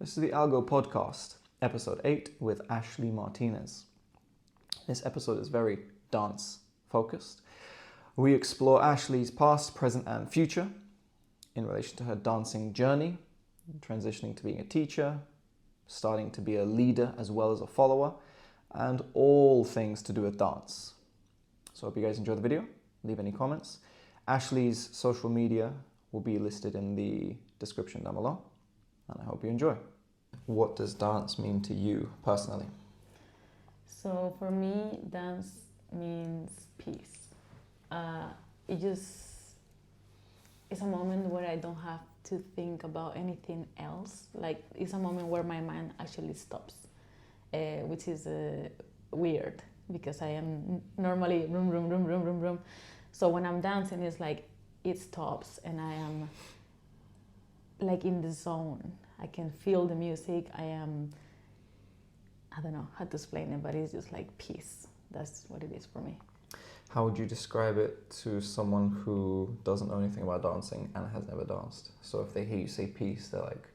This is the ALGO Podcast, episode 8 with Ashley Martinez. This episode is very dance-focused. We explore Ashley's past, present and future in relation to her dancing journey, transitioning to being a teacher, starting to be a leader as well as a follower, and all things to do with dance. So I hope you guys enjoy the video. Leave any comments. Ashley's social media will be listed in the description down below, and I hope you enjoy. What does dance mean to you personally? So for me, dance means peace. It's a moment where I don't have to think about anything else. Like, it's a moment where my mind actually stops, which is weird because I am normally room. So when I'm dancing, it's like it stops and I am like in the zone. I can feel the music. I don't know how to explain it, but it's just like peace. That's what it is for me. How would you describe it to someone who doesn't know anything about dancing and has never danced? So if they hear you say peace, they're like,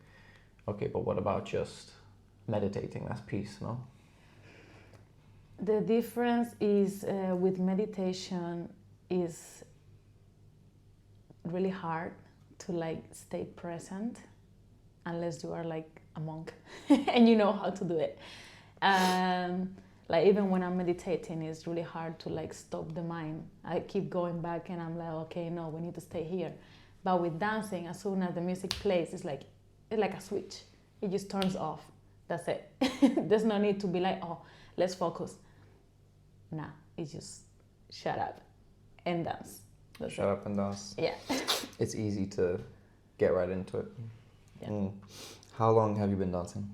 okay, but what about just meditating? That's peace, no? The difference is with meditation is really hard to like stay present unless you are like a monk and you know how to do it. Like even when I'm meditating, it's really hard to like stop the mind. I keep going back and I'm like, okay, no, we need to stay here. But with dancing, as soon as the music plays, it's like a switch. It just turns off. That's it. There's no need to be like, oh, let's focus. Nah, it's just shut up and dance. Shut up and dance. Yeah. It's easy to get right into it. Yeah. How long have you been dancing?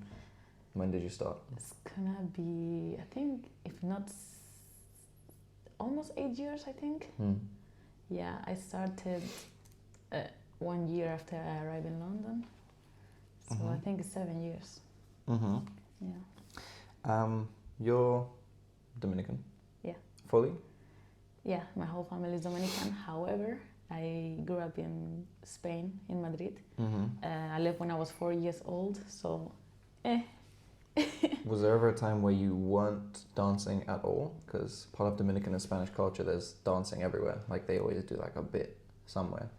When did you start? It's gonna be, I think, if not almost 8 years, I think. Yeah, I started 1 year after I arrived in London. So I think it's 7 years. Yeah. You're Dominican? Yeah. Fully? Yeah, my whole family is Dominican. However, I grew up in Spain, in Madrid. I left when I was 4 years old, so Was there ever a time where you weren't dancing at all? Because part of Dominican and Spanish culture, there's dancing everywhere. Like they always do like a bit somewhere.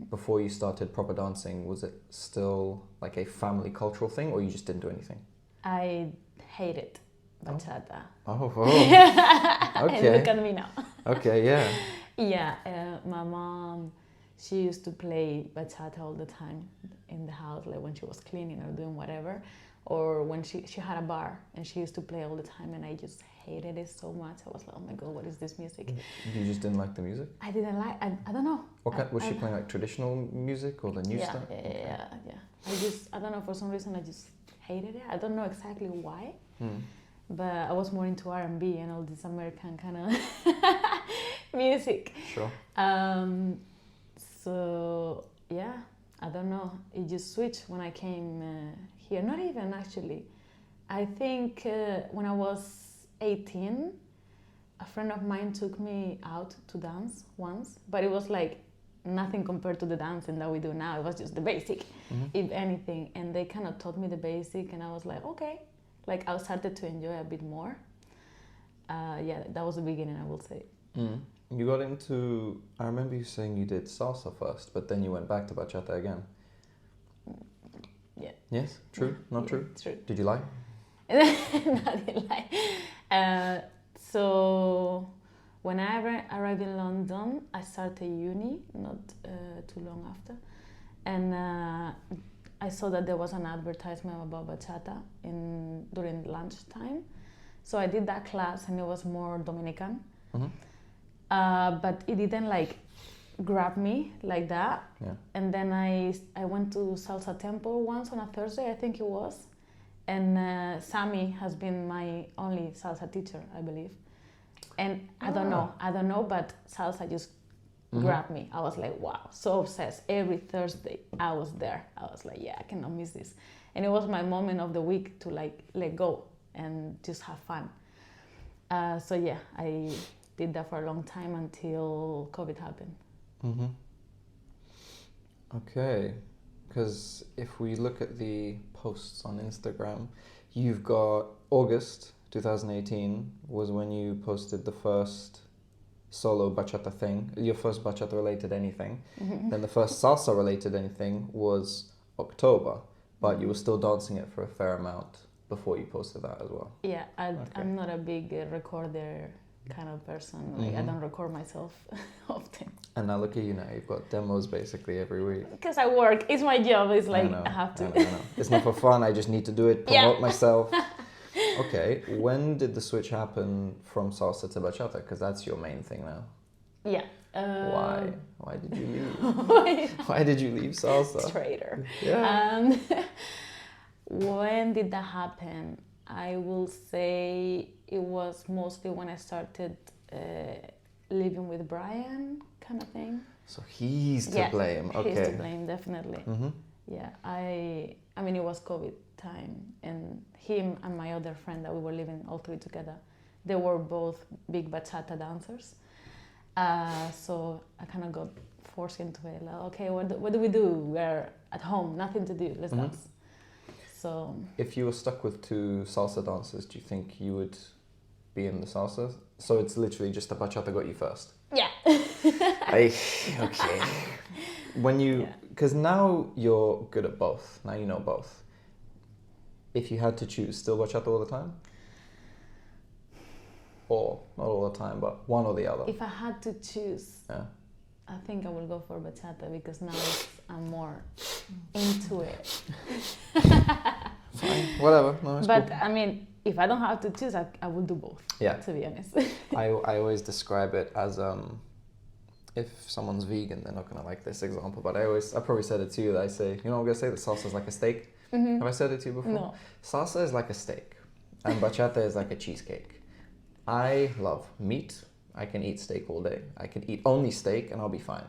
Before you started proper dancing, was it still like a family cultural thing or you just didn't do anything? I hated Bachata. Oh. And Okay. look at me now. Okay, yeah. Yeah, my mom, she used to play Bachata all the time in the house, like when she was cleaning or doing whatever. Or when she had a bar and she used to play all the time and I just hated it so much. I was like, oh my God, what is this music? You just didn't like the music? I didn't like, I don't know. What kind, was she playing like traditional music or the new stuff? Yeah. I don't know, for some reason I just hated it. I don't know exactly why, but I was more into R&B and all this American kind of music. Sure. So yeah, I don't know. It just switched when I came here. Not even actually. I think when I was 18, a friend of mine took me out to dance once, but it was like nothing compared to the dancing that we do now. It was just the basic, if anything. And they kind of taught me the basic and I was like, okay. Like I started to enjoy a bit more. Yeah, that was the beginning, I will say. You got into, I remember you saying you did salsa first, but then you went back to bachata again. Yeah. Yes? True? Not true? True. Did you lie? No, I didn't lie. So when I arrived in London, I started uni, not too long after. And I saw that there was an advertisement about bachata during lunchtime. So I did that class and it was more Dominican. But it didn't like grab me like that. Yeah. And then I went to Salsa Temple once on a Thursday, I think it was. And Sammy has been my only salsa teacher, I believe. And I don't know, but salsa just grabbed me. I was like, wow, so obsessed. Every Thursday I was there. I was like, yeah, I cannot miss this. And it was my moment of the week to like let go and just have fun. So yeah, I did that for a long time until COVID happened. Okay. because if we look at the posts on Instagram, you've got August 2018 was when you posted the first solo bachata thing, your first bachata related anything. Then the first salsa related anything was October, but you were still dancing it for a fair amount before you posted that as well. Yeah, I'm not a big recorder kind of person. Like I don't record myself often. And now look at you now. You've got demos basically every week. Because I work. It's my job. It's like I have to. I know. It's not for fun. I just need to do it, promote myself. Okay. When did the switch happen from salsa to bachata? Because that's your main thing now. Yeah. Why? Why did you leave? Why did you leave salsa? Traitor. Yeah. When did that happen? I will say it was mostly when I started living with Brian, kind of thing. So he's to blame. Okay. He's to blame, definitely. Yeah, I mean, it was COVID time, and him and my other friend that we were living all three together, they were both big bachata dancers. So I kind of got forced into it. Like, okay, what do we do? We're at home, nothing to do. Let's dance. So if you were stuck with two salsa dancers, do you think you would be in the salsa? So it's literally just the bachata got you first. Yeah. Okay. When you, because now you're good at both. Now you know both. If you had to choose, still bachata all the time? Or not all the time, but one or the other? If I had to choose, I think I will go for bachata because now I'm more into it. Fine, whatever. No, it's but cool. I mean, if I don't have to choose, I would do both. Yeah. To be honest. I always describe it as if someone's vegan, they're not gonna like this example, but I probably said it to you. That I say, you know, what I'm gonna say that salsa is like a steak. Have I said it to you before? No. Salsa is like a steak, and bachata is like a cheesecake. I love meat. I can eat steak all day. I can eat only steak and I'll be fine.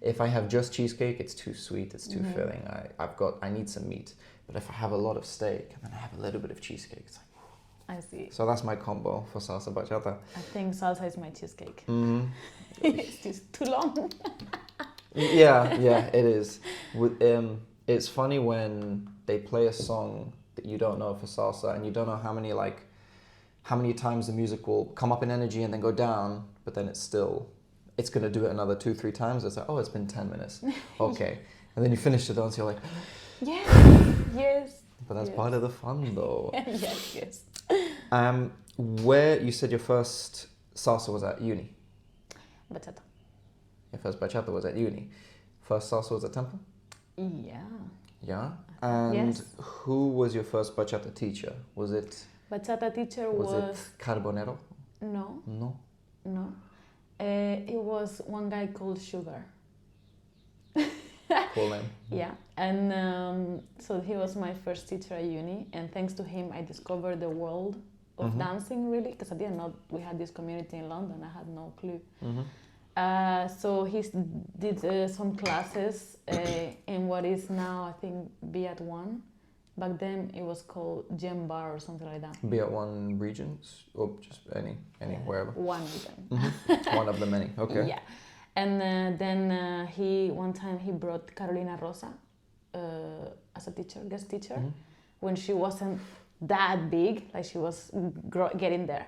If I have just cheesecake, it's too sweet, it's too filling. I need some meat. But if I have a lot of steak and then I have a little bit of cheesecake, it's like, I see. So that's my combo for salsa bachata. I think salsa is my cheesecake. It's just too long. yeah, it is. It's funny when they play a song that you don't know for salsa and you don't know how many times the music will come up in energy and then go down, but then it's going to do it another 2-3 times. It's like, oh, it's been 10 minutes. Okay. And then you finish the dance, you're like, yes. But that's part of the fun though. yes. Where you said your first salsa was at uni? Bachata. Your first bachata was at uni. First salsa was at Temple? Yeah. Yeah? And yes. Who was your first bachata teacher? Was it... Bachata teacher was it Carbonero? No. No? It was one guy called Sugar. Cool name. Yeah, and so he was my first teacher at uni, and thanks to him I discovered the world of dancing really, because I didn't know we had this community in London. I had no clue. So he did some classes in what is now I think Be at One. Back then it was called Gem Bar or something like that. Be at One regions or just any wherever? One of them. One of the many, okay. Yeah. And then one time he brought Carolina Rosa as a teacher, guest teacher, when she wasn't that big, like she was getting there.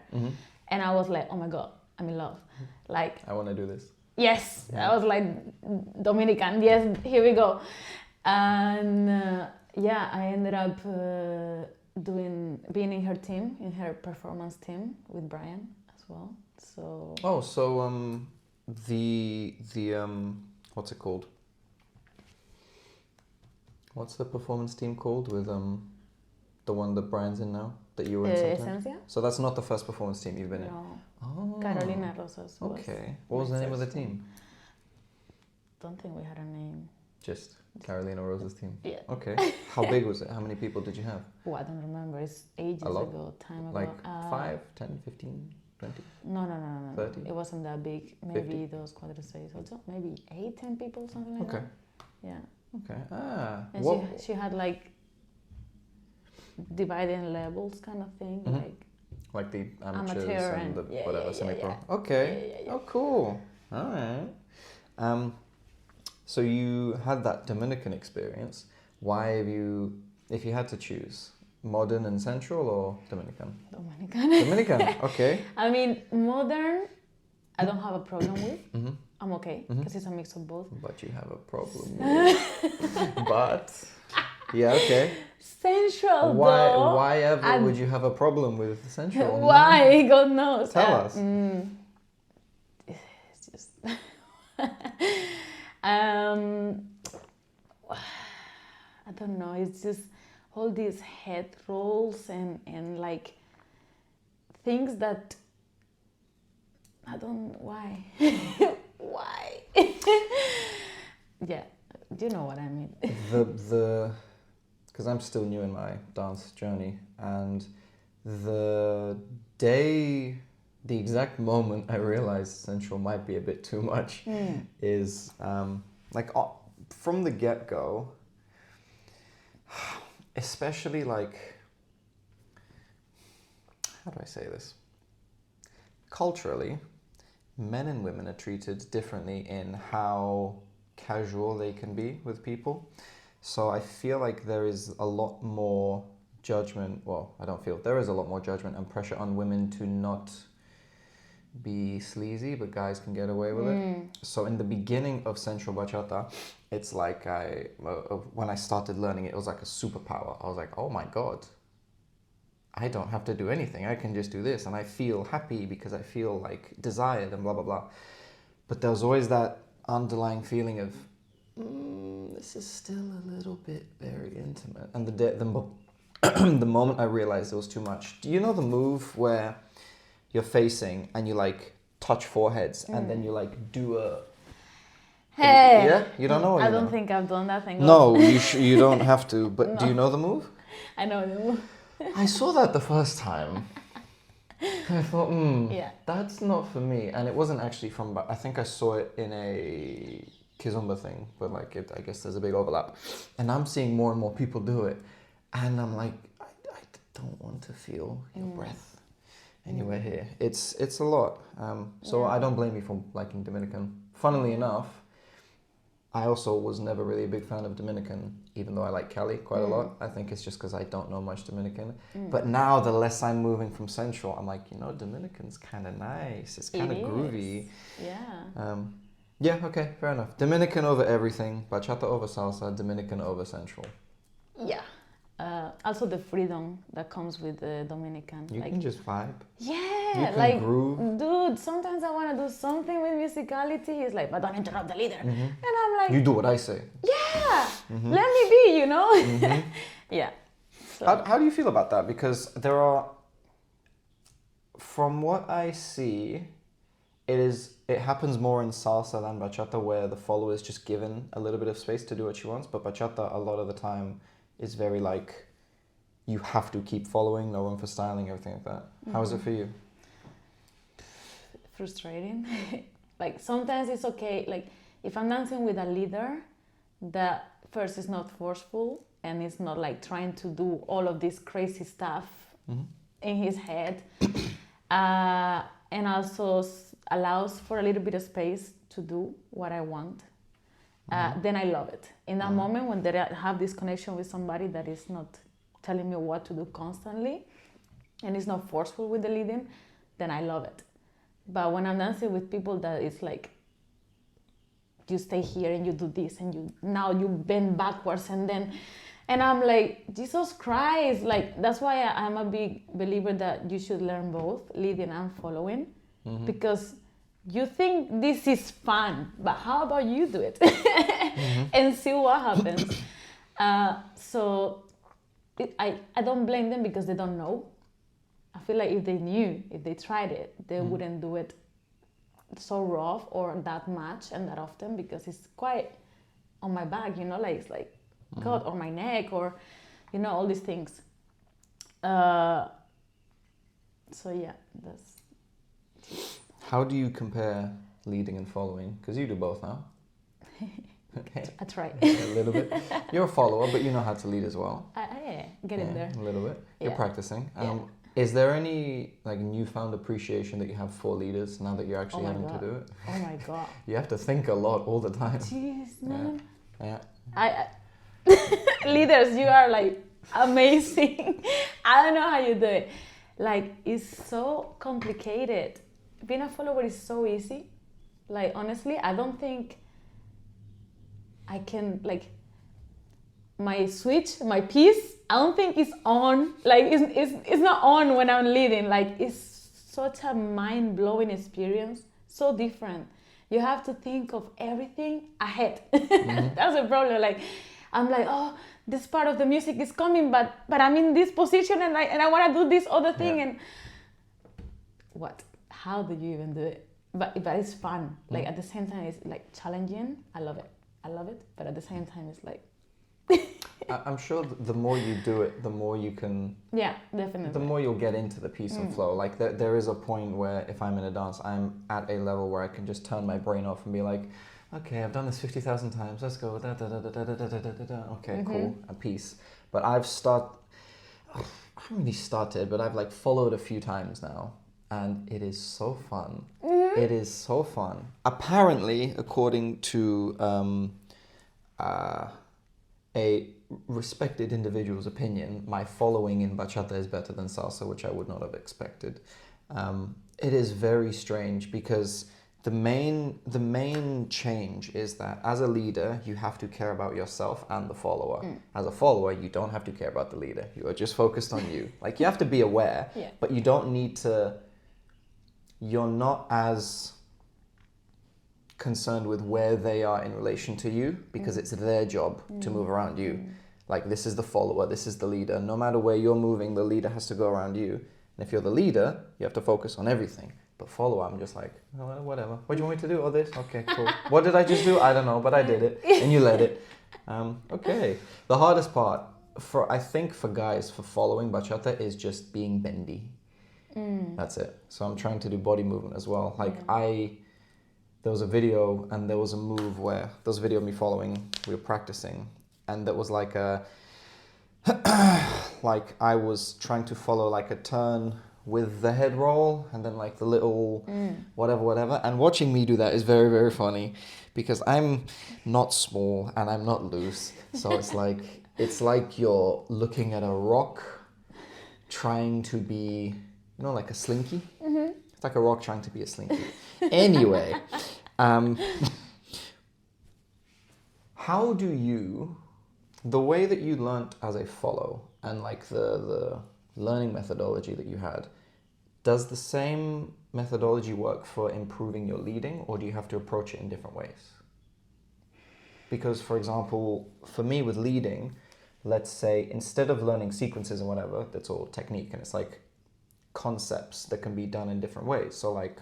And I was like, oh my God, I'm in love. Like, I want to do this. Yes, I was like, Dominican, yes, here we go. And I ended up being in her team, in her performance team with Brian as well. So. Oh, so the what's it called? What's the performance team called with the one that Brian's in now that you were in sometimes? Esencia? So that's not the first performance team you've been in. No. Oh. Carolina Rosas. Okay. What was the name of the team? Don't think we had a name. Just Carolina Rosa's team. Yeah. Okay. How big was it? How many people did you have? Oh, I don't remember. It's ages ago, time ago. Like 5, 10, 15, 20? No. 30? It wasn't that big. Maybe 50? those cuatro seis, also maybe 8, 10 people, something like that. Yeah. Okay. Ah. And she had like dividing levels kind of thing, like the amateurs amateur and the whatever semi-pro. Yeah. Okay. Yeah. Oh, cool. All right. So you had that Dominican experience. Why have you, if you had to choose, modern and sensual or Dominican? Dominican, okay. I mean, modern, I don't have a problem with. Mm-hmm. I'm okay, because it's a mix of both. But you have a problem with. But, yeah, okay. Sensual, Why ever would you have a problem with sensual? Why? God knows. Tell us. It's just... I don't know, it's just all these head rolls and like things that I don't, why? Why? Yeah, do you know what I mean? Because I'm still new in my dance journey, and the exact moment I realized sensual might be a bit too much is from the get-go, especially like, how do I say this? Culturally, men and women are treated differently in how casual they can be with people. So I feel like there is a lot more judgment. Well, I don't feel there is a lot more judgment and pressure on women to not be sleazy, but guys can get away with it. So in the beginning of sensual bachata, it's like when I started learning it was like a superpower. I was like, oh my God, I don't have to do anything. I can just do this. And I feel happy because I feel like desired and blah, blah, blah. But there was always that underlying feeling of, this is still a little bit very intimate. And the moment I realized it was too much. Do you know the move where you're facing and you like touch foreheads and then you like do a... Hey! Yeah? You don't know what I don't think I've done that thing. No, you don't have to. But do you know the move? I know the move. I saw that the first time. I thought, yeah, that's not for me. And it wasn't actually from... I think I saw it in a Kizomba thing, but like I guess there's a big overlap. And I'm seeing more and more people do it. And I'm like, I don't want to feel your breath anywhere here. It's a lot. So I don't blame you for liking Dominican. Funnily enough, I also was never really a big fan of Dominican, even though I like Cali quite a lot. I think it's just because I don't know much Dominican. But now the less I'm moving from Central, I'm like, Dominican's kind of nice. It's kind of groovy. Yeah. Yeah, okay, fair enough. Dominican over everything. Bachata over salsa. Dominican over Central. Yeah. Also the freedom that comes with the Dominican. You can just vibe. Yeah, you can groove. Dude, sometimes I want to do something with musicality. He's like, but don't interrupt the leader. And I'm like... You do what I say. Yeah, let me be, Yeah. So. How do you feel about that? Because there are... From what I see, it happens more in salsa than bachata, where the follower is just given a little bit of space to do what she wants. But bachata, a lot of the time, is very like, you have to keep following, no room for styling, everything like that. How is it for you? Frustrating. Like sometimes it's okay, like if I'm dancing with a leader that first is not forceful and it's not like trying to do all of this crazy stuff in his head, and also allows for a little bit of space to do what I want, then I love it. In that moment when I have this connection with somebody that is not telling me what to do constantly and is not forceful with the leading, then I love it. But when I'm dancing with people that is like, you stay here and you do this and now you bend backwards and I'm like, Jesus Christ, like that's why I'm a big believer that you should learn both leading and following, because you think this is fun, but how about you do it and see what happens? So I don't blame them because they don't know. I feel like if they knew, if they tried it, they wouldn't do it so rough or that much and that often, because it's quite on my back, like it's like God, or my neck, or all these things. So yeah, that's. How do you compare leading and following? Because you do both now. Okay. I try. A little bit. You're a follower, but you know how to lead as well. Get in there. A little bit. You're practicing. Is there any like newfound appreciation that you have for leaders now that you're actually having to do it? Oh my God. You have to think a lot all the time. Jeez, man. Yeah. I leaders, you are like amazing. I don't know how you do it. Like, it's so complicated. Being a follower is so easy. Like, honestly, I don't think I can, like, my switch, my piece, I don't think it's on. Like, it's not on when I'm leading. Like, it's such a mind-blowing experience. So different. You have to think of everything ahead. Mm-hmm. That's the problem. Like, I'm like, oh, this part of the music is coming, but I'm in this position and I want to do this other thing. Yeah. And what? How do you even do it? But it's fun. Like, at the same time, it's like challenging. I love it. But at the same time, it's like. I'm sure the more you do it, the more you can. Yeah, definitely. The more you'll get into the piece and flow. Like there is a point where if I'm in a dance, I'm at a level where I can just turn my brain off and be like, okay, I've done this 50,000 times. Let's go. Da, da, da, da, da, da, da, da, da. Okay, cool. A piece. But I haven't really started, but I've like followed a few times now. And it is so fun. Mm-hmm. It is so fun. Apparently, according to a respected individual's opinion, my following in bachata is better than salsa, which I would not have expected. It is very strange because the main change is that as a leader, you have to care about yourself and the follower. As a follower, you don't have to care about the leader. You are just focused on you. Like, you have to be aware, but you don't need to. You're not as concerned with where they are in relation to you because it's their job to move around you. Like, this is the follower, this is the leader. No matter where you're moving, the leader has to go around you. And if you're the leader, you have to focus on everything. But follower, I'm just like, oh, whatever. What do you want me to do? Oh, this? Okay, cool. What did I just do? I don't know, but I did it. And you led it. Okay. The hardest part, I think for guys, for following bachata is just being bendy. That's it. So I'm trying to do body movement as well. Like, there was a video and there was a move where there was a video of me following, we were practicing, and that was like like I was trying to follow like a turn with the head roll and then like the little whatever. And watching me do that is very, very funny because I'm not small and I'm not loose. So it's like you're looking at a rock trying to be, you know, like a slinky. It's like a rock trying to be a slinky. Anyway, how do you, the way that you learnt as a follow and like the learning methodology that you had, does the same methodology work for improving your leading, or do you have to approach it in different ways? Because, for example, for me with leading, let's say instead of learning sequences and whatever, that's all technique, and it's like concepts that can be done in different ways. So like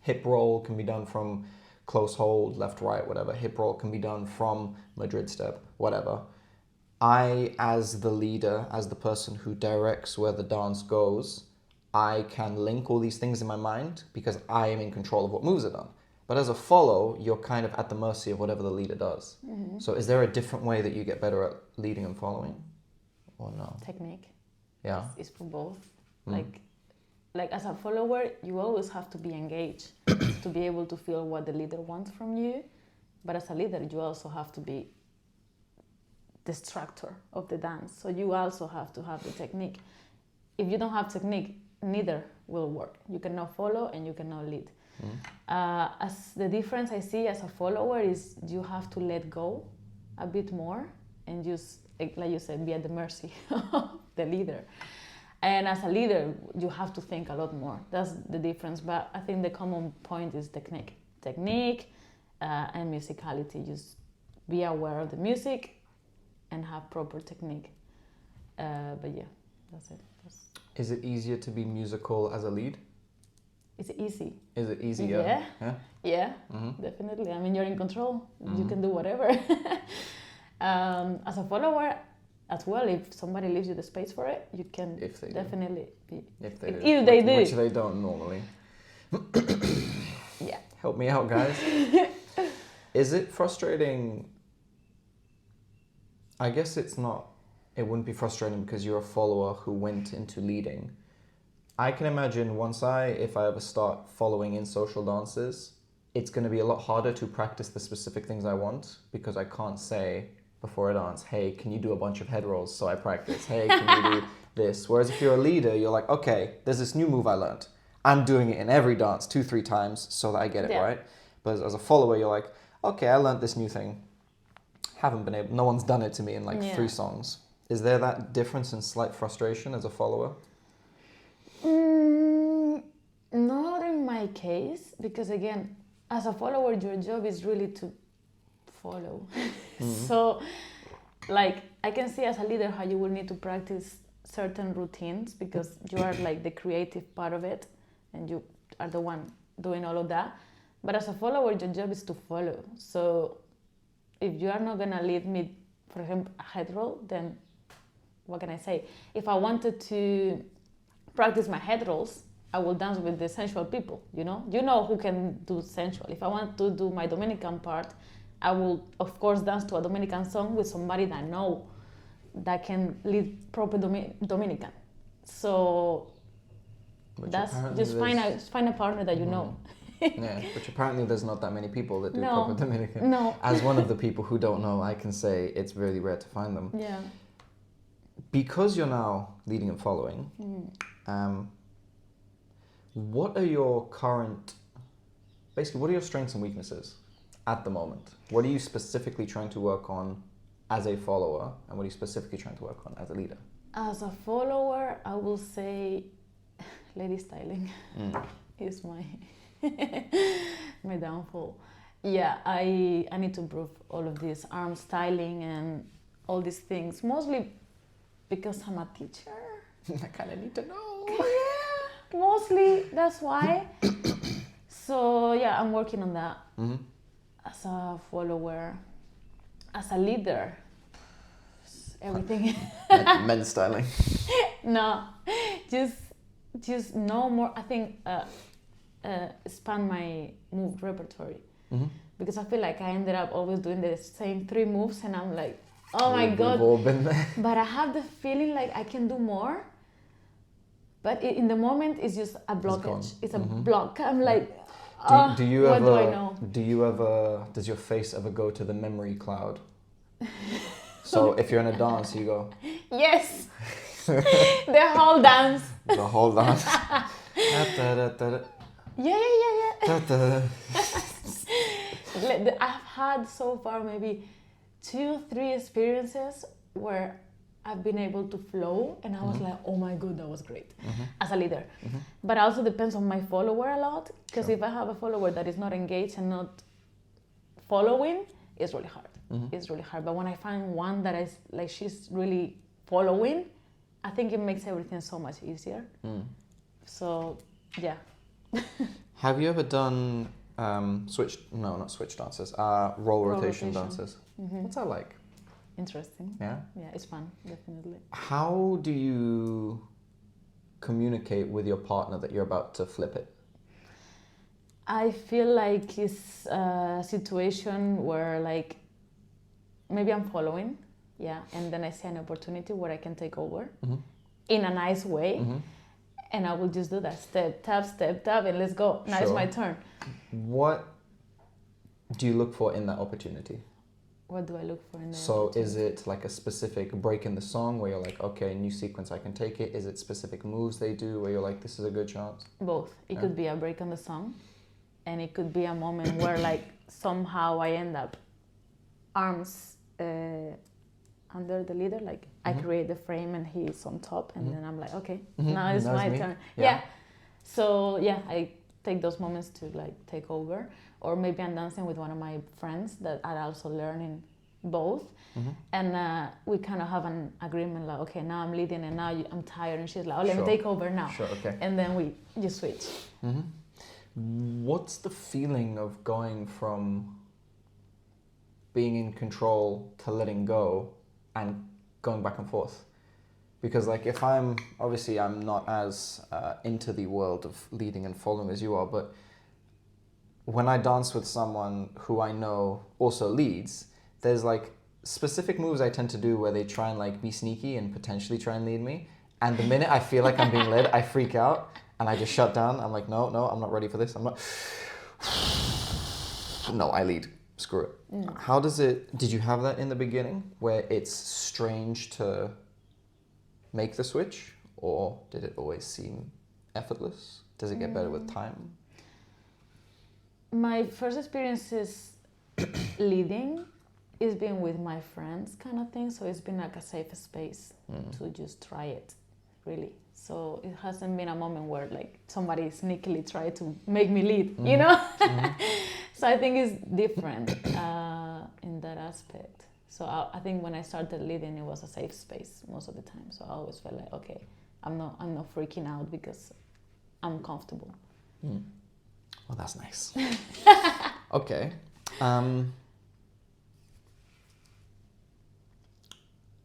hip roll can be done from close hold, left, right, whatever. Hip roll can be done from Madrid step, whatever. I, as the leader, as the person who directs where the dance goes, I can link all these things in my mind because I am in control of what moves are done. But as a follow, you're kind of at the mercy of whatever the leader does. So is there a different way that you get better at leading and following, or no? Technique. Yeah. It's for both. Like as a follower, you always have to be engaged to be able to feel what the leader wants from you. But as a leader, you also have to be the structure of the dance. So you also have to have the technique. If you don't have technique, neither will work. You cannot follow and you cannot lead. As the difference I see as a follower is you have to let go a bit more and just, like you said, be at the mercy of the leader. And as a leader, you have to think a lot more. That's the difference. But I think the common point is technique and musicality. Just be aware of the music and have proper technique. But yeah, that's it. Is it easier to be musical as a lead? It's easy. Is it easier? Yeah, definitely. I mean, you're in control. You can do whatever. As a follower, as well, if somebody leaves you the space for it, you can definitely be. If they do. Which they don't normally. Yeah. Help me out, guys. Is it frustrating? I guess it wouldn't be frustrating because you're a follower who went into leading. I can imagine if I ever start following in social dances, it's going to be a lot harder to practice the specific things I want because I can't say before a dance, hey, can you do a bunch of head rolls so I practice? Hey, can you do this? Whereas if you're a leader, you're like, okay, there's this new move I learned. I'm doing it in every dance 2-3 times so that I get it right. But as a follower, you're like, okay, I learned this new thing. No one's done it to me in 3 songs. Is there that difference and slight frustration as a follower? Not in my case, because again, as a follower, your job is really to follow. So, like, I can see as a leader how you will need to practice certain routines because you are like the creative part of it and you are the one doing all of that. But as a follower, your job is to follow. So if you are not going to lead me, for example, a head roll, then what can I say? If I wanted to practice my head rolls, I will dance with the sensual people, you know? You know who can do sensual. If I want to do my Dominican part, I will, of course, dance to a Dominican song with somebody that I know that can lead proper Dominican. So that's just find a partner that you know. Yeah, which apparently there's not that many people that do proper Dominican. No. As one of the people who don't know, I can say it's really rare to find them. Yeah. Because you're now leading and following, what are your strengths and weaknesses at the moment? What are you specifically trying to work on as a follower, and what are you specifically trying to work on as a leader? As a follower, I will say lady styling is my my downfall. Yeah, I need to improve all of this arm styling and all these things, mostly because I'm a teacher. I kind of need to know. Yeah, mostly that's why. So yeah, I'm working on that. As a follower, as a leader, everything. Men's styling. No, just no more. I think expand my move repertoire because I feel like I ended up always doing the same 3 moves, and I'm like, oh my god. We've all been there. But I have the feeling like I can do more. But in the moment, it's just a blockage. It's a block. I'm like, what do I know? Does your face ever go to the memory cloud? So if you're in a dance, you go, yes, the whole dance. The whole dance. Yeah. I've had so far maybe 2-3 experiences where I've been able to flow, and I was like, oh my god, that was great as a leader. But it also depends on my follower a lot, because if I have a follower that is not engaged and not following, it's really hard. It's really hard. But when I find one that is like, she's really following, I think it makes everything so much easier. So yeah. Have you ever done not switch dances, roll rotation dances? What's that like? Interesting. Yeah? Yeah, it's fun, definitely. How do you communicate with your partner that you're about to flip it? I feel like it's a situation where like maybe I'm following, and then I see an opportunity where I can take over in a nice way, and I will just do that step, tap, and let's go. Now it's my turn. What do you look for in that opportunity? What do I look for in that opportunity? Is it like a specific break in the song where you're like, okay, new sequence, I can take it? Is it specific moves they do where you're like, this is a good chance? Both. It could be a break in the song, and it could be a moment where like somehow I end up arms under the leader, like I create the frame and he's on top, and then I'm like, okay, now it's my turn. Yeah. So yeah, I take those moments to like take over, or maybe I'm dancing with one of my friends that are also learning both, and we kind of have an agreement like, okay, now I'm leading and now I'm tired, and she's like, oh, let me take over now. Sure, okay. And then we just switch. What's the feeling of going from being in control to letting go and going back and forth? Because like if I'm not as into the world of leading and following as you are, but when I dance with someone who I know also leads, there's like specific moves I tend to do where they try and like be sneaky and potentially try and lead me, And the minute I feel like I'm being led, I freak out and I just shut down. I'm like, no, I'm not ready for this. I'm not. No, I lead. Screw it. How does it, did you have that in the beginning where it's strange to make the switch, or did it always seem effortless? Does it get better with time? My first experiences leading is being with my friends kind of thing, so it's been like a safe space to just try it, really. So it hasn't been a moment where like somebody sneakily tried to make me lead, you know? So I think it's different in that aspect. So I think when I started leading, it was a safe space most of the time. So I always felt like, okay, I'm not freaking out because I'm comfortable. Well, that's nice. Okay.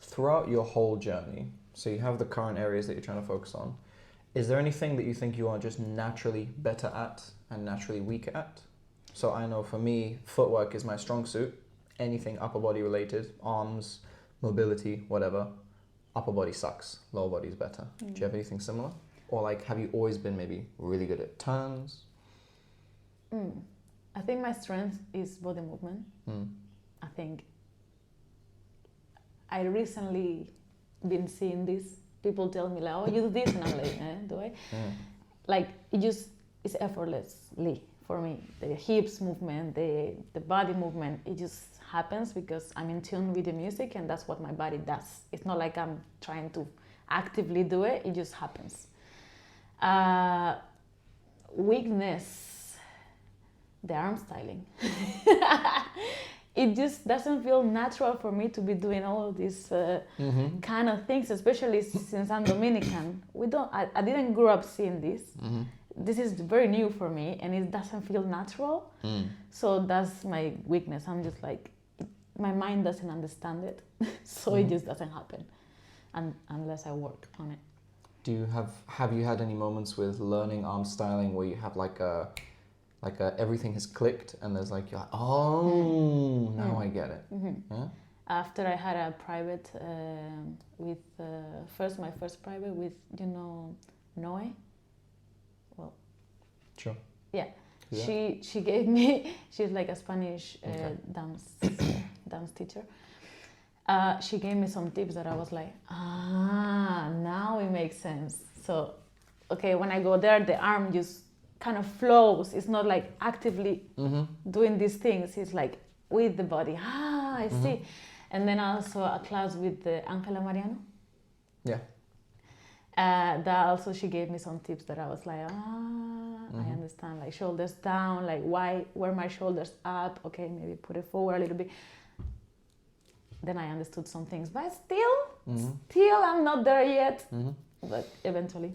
Throughout your whole journey, so you have the current areas that you're trying to focus on. Is there anything that you think you are just naturally better at and naturally weaker at? So I know for me, footwork is my strong suit. Anything upper body related, arms, mobility, whatever. Upper body sucks, lower body is better. Do you have anything similar? Or like, have you always been maybe really good at turns? I think my strength is body movement. I think I recently been seeing this. People tell me like, oh, you do this, and I'm like, do I? Like it's effortlessly for me. The hips movement, the body movement, it just happens because I'm in tune with the music, and that's what my body does. It's not like I'm trying to actively do it. It just happens. Weakness, the arm styling. It just doesn't feel natural for me to be doing all of these kind of things, especially since I'm Dominican. I didn't grow up seeing this. This is very new for me, and it doesn't feel natural. So that's my weakness. I'm just like, my mind doesn't understand it, so it just doesn't happen, unless I work on it. Do you have you had any moments with learning arm styling where you have like a everything has clicked and there's like, you're like, oh, now I get it. Yeah? After I had a private with my first private with Noe. Well, sure. Yeah, she gave me. She's like a Spanish dance teacher. She gave me some tips that I was like, now it makes sense. So, okay, when I go there, the arm just kind of flows. It's not like actively doing these things. It's like with the body. I see. And then also a class with Angela Mariano. Yeah. That also she gave me some tips that I was like, I understand. Like shoulders down. Like why were my shoulders up? Okay, maybe put it forward a little bit. Then I understood some things, but still I'm not there yet. But eventually.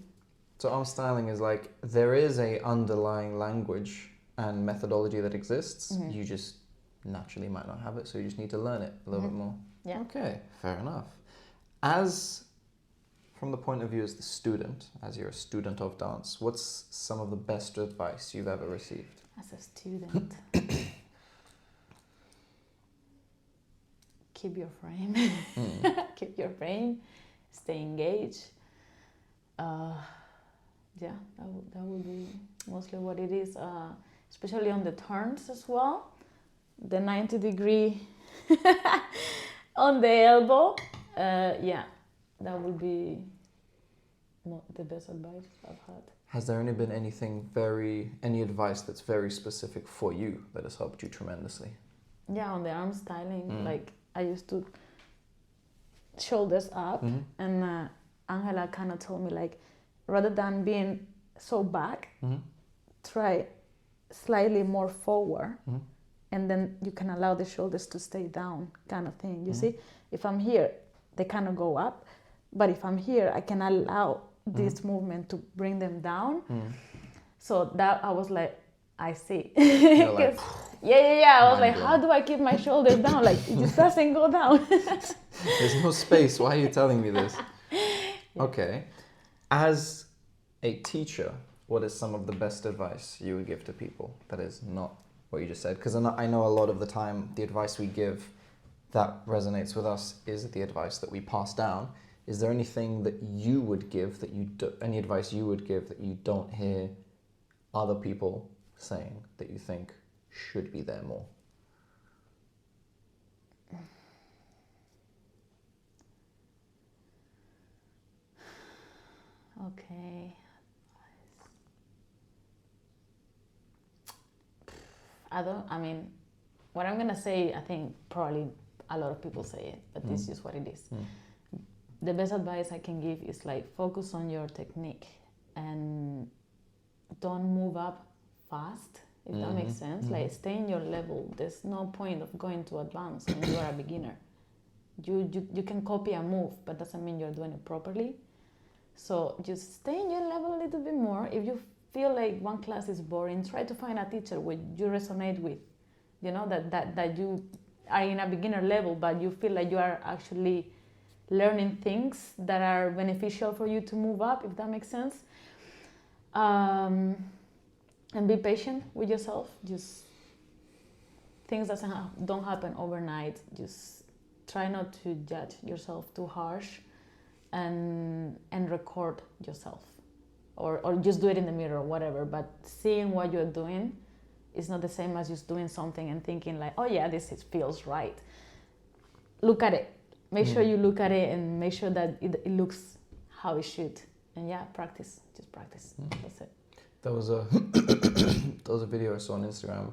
So arm styling is like, there is a underlying language and methodology that exists. You just naturally might not have it, so you just need to learn it a little bit more. Yeah. Okay, fair enough. As from the point of view as the student, as you're a student of dance, what's some of the best advice you've ever received? As a student, keep your frame. Keep your frame. Stay engaged. Yeah, that would be mostly what it is, especially on the turns as well. The 90-degree on the elbow. Yeah, that would be the best advice I've had. Has there been any advice that's very specific for you that has helped you tremendously? Yeah, on the arm styling, like I used to shoulders up, and Angela kind of told me like, rather than being so back, try slightly more forward, and then you can allow the shoulders to stay down, kind of thing. You see, if I'm here, they kind of go up, but if I'm here, I can allow this movement to bring them down. So that I was like, I see. Like, yeah. I was like, how do I keep my shoulders down? Like, it just doesn't go down. There's no space. Why are you telling me this? Yeah. Okay. As a teacher, what is some of the best advice you would give to people that is not what you just said? Because I know a lot of the time the advice we give that resonates with us is the advice that we pass down. is there anything that you would give that any advice you would give that you don't hear other people saying that you think should be there more? Okay. What I'm gonna say, I think probably a lot of people say it, but this is what it is. The best advice I can give is like focus on your technique and don't move up fast, if that makes sense. Like stay in your level. There's no point of going to advanced when you are a beginner. You can copy a move, but doesn't mean you're doing it properly. So just stay in your level a little bit more. If you feel like one class is boring, try to find a teacher which you resonate with. You know, that you are in a beginner level, but you feel like you are actually learning things that are beneficial for you to move up, if that makes sense. And be patient with yourself. Just things that don't happen overnight. Just try not to judge yourself too harsh, and record yourself, or just do it in the mirror or whatever. But seeing what you're doing is not the same as just doing something and thinking like, oh yeah, this feels right. Look at it. Make sure you look at it and make sure that it looks how it should. And yeah, practice. Just practice. That's it. There was a video I saw on Instagram.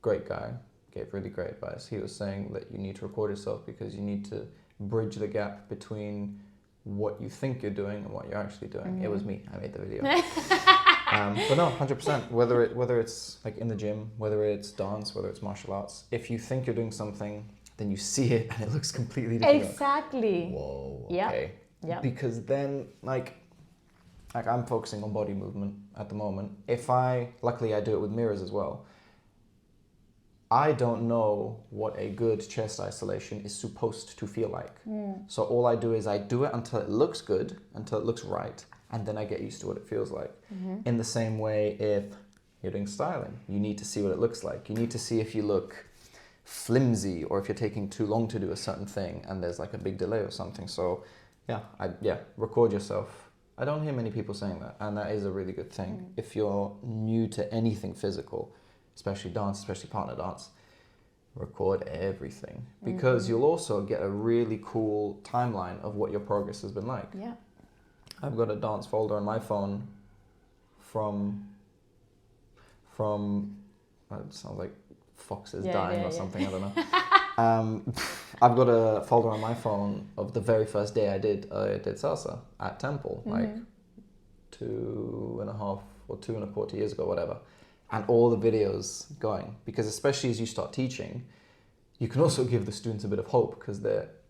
Great guy, gave really great advice. He was saying that you need to record yourself because you need to bridge the gap between what you think you're doing and what you're actually doing. It was me. I made the video. But no, 100%. Whether it's like in the gym, whether it's dance, whether it's martial arts, if you think you're doing something, then you see it and it looks completely different. Exactly. Whoa. Okay. Yeah. Because then, like I'm focusing on body movement at the moment. Luckily I do it with mirrors as well. I don't know what a good chest isolation is supposed to feel like. So all I do is I do it until it looks good, until it looks right, and then I get used to what it feels like. In the same way, if you're doing styling, you need to see what it looks like. You need to see if you look flimsy or if you're taking too long to do a certain thing and there's like a big delay or something. So record yourself. I don't hear many people saying that, and that is a really good thing. If you're new to anything physical, especially dance, especially partner dance, record everything, because you'll also get a really cool timeline of what your progress has been like. Yeah. I've got a dance folder on my phone from it sounds like foxes dying or something, I don't know. I've got a folder on my phone of the very first day I did salsa at Temple, like 2.5 or 2.25 years ago, whatever. And all the videos going, because especially as you start teaching, you can also give the students a bit of hope, because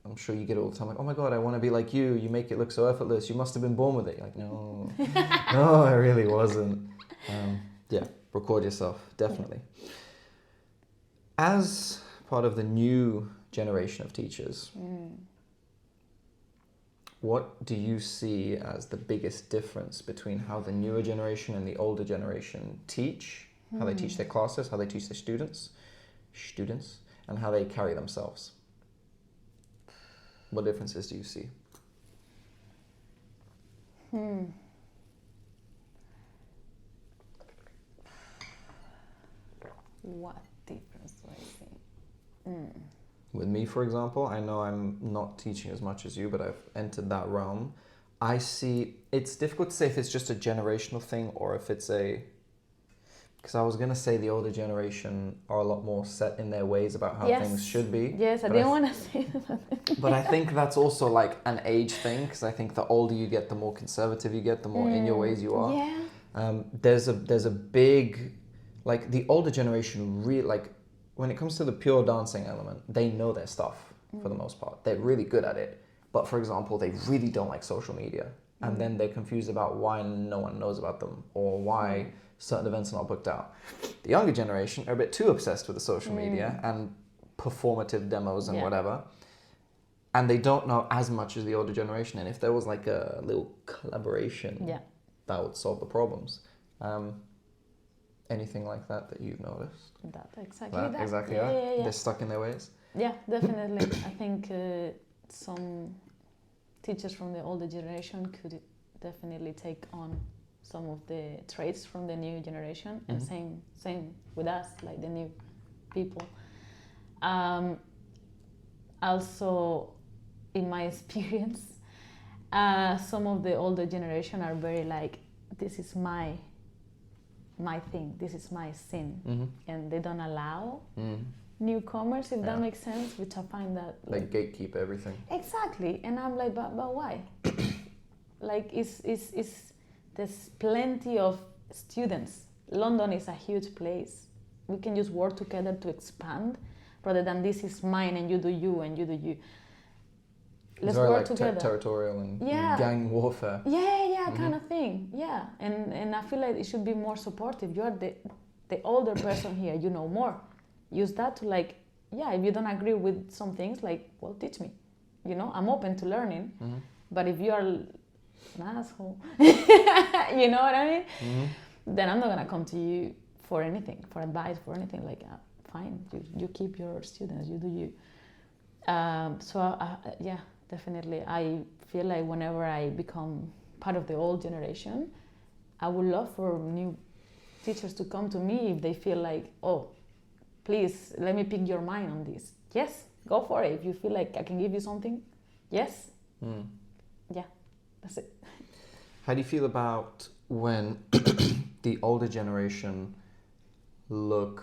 I'm sure you get it all the time, like, oh my God, I want to be like you. You make it look so effortless. You must have been born with it. You're like, no, no, I really wasn't. Record yourself, definitely. As part of the new generation of teachers, what do you see as the biggest difference between how the newer generation and the older generation teach, how they teach their classes, how they teach their students, and how they carry themselves? What differences do you see? What difference do I see? With me, for example, I know I'm not teaching as much as you, but I've entered that realm. I see, it's difficult to say if it's just a generational thing or if it's because I was going to say the older generation are a lot more set in their ways about how things should be. Yes, I didn't want to say that. But I think that's also like an age thing, because I think the older you get, the more conservative you get, the more in your ways you are. Yeah. There's a big, like the older generation really, like when it comes to the pure dancing element, they know their stuff for the most part. They're really good at it. But for example, they really don't like social media. And then they're confused about why no one knows about them or why certain events are not booked out. The younger generation are a bit too obsessed with the social media and performative demos and whatever. And they don't know as much as the older generation. And if there was like a little collaboration, that would solve the problems. Anything like that you've noticed? Exactly that. Yeah. They're stuck in their ways? Yeah, definitely. I think some teachers from the older generation could definitely take on some of the traits from the new generation, and same with us, like the new people. Also, in my experience, some of the older generation are very like, this is my thing, this is my scene, and they don't allow newcomers, if that makes sense, which I find that like gatekeep everything. Exactly, and I'm like, but why? Like, there's plenty of students. London is a huge place. We can just work together to expand, rather than this is mine and you do you and you do you. Let's work together. Territorial and gang warfare. Yeah, kind of thing. Yeah, and I feel like it should be more supportive. You're the older person here. You know more. Use that to like, if you don't agree with some things, like, well, teach me. You know, I'm open to learning. But if you are an asshole, you know what I mean? Then I'm not gonna come to you for anything, for advice, for anything. Like, fine, you keep your students, you do you. Definitely. I feel like whenever I become part of the old generation, I would love for new teachers to come to me if they feel like, oh, please, let me pick your mind on this. Yes, go for it. If you feel like I can give you something, yes. Yeah, that's it. How do you feel about when the older generation look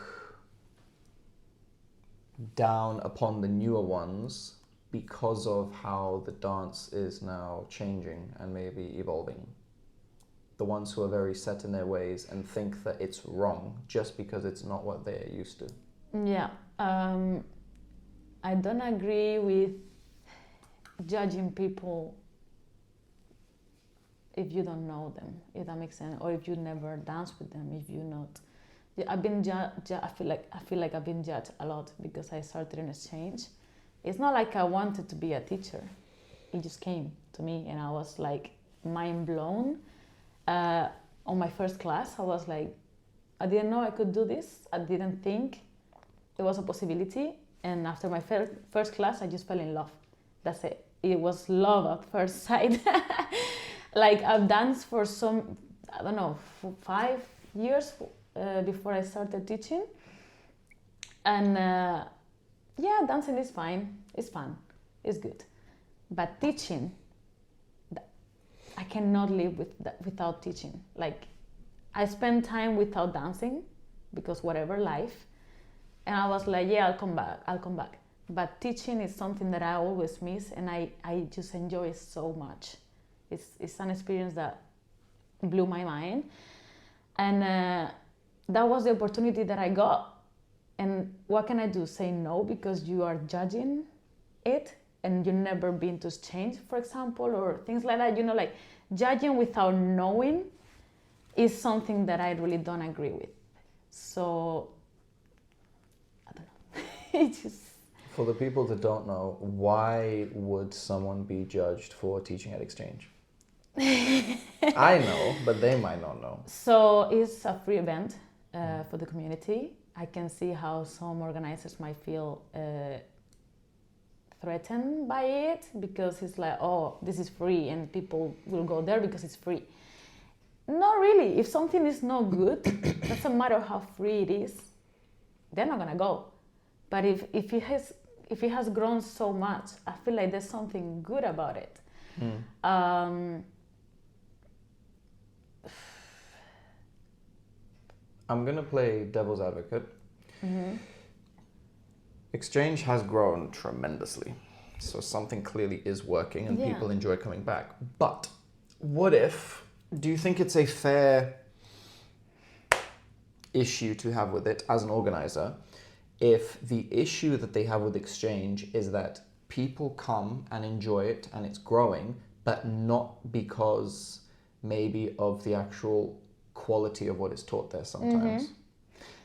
down upon the newer ones because of how the dance is now changing and maybe evolving? The ones who are very set in their ways and think that it's wrong just because it's not what they're used to. Yeah, I don't agree with judging people if you don't know them, if that makes sense, or if you never dance with them, if you not. I've been I feel like I've been judged a lot because I started in exchange. It's not like I wanted to be a teacher. It just came to me, and I was like mind blown. On my first class, I was like, I didn't know I could do this. I didn't think there was a possibility. And after my first class, I just fell in love. That's it. It was love at first sight. Like, I've danced for some, I don't know, 5 years before I started teaching. And dancing is fine. It's fun. It's good. But teaching, I cannot live without teaching. Like, I spend time without dancing because whatever, life. And I was like, I'll come back. But teaching is something that I always miss, and I just enjoy it so much. It's an experience that blew my mind. And that was the opportunity that I got. And what can I do? Say no because you are judging it and you've never been to exchange, for example, or things like that. You know, like, judging without knowing is something that I really don't agree with. So, I don't know. It's just... For the people that don't know, why would someone be judged for teaching at exchange? I know, but they might not know. So it's a free event for the community. I can see how some organizers might feel threatened by it because it's like, oh, this is free and people will go there because it's free. Not really. If something is not good, doesn't matter how free it is, they're not gonna go. But if it has grown so much, I feel like there's something good about it. I'm gonna play devil's advocate. Exchange has grown tremendously, so something clearly is working and people enjoy coming back. But what if, do you think it's a fair issue to have with it as an organizer if the issue that they have with exchange is that people come and enjoy it and it's growing, but not because maybe of the actual quality of what is taught there sometimes?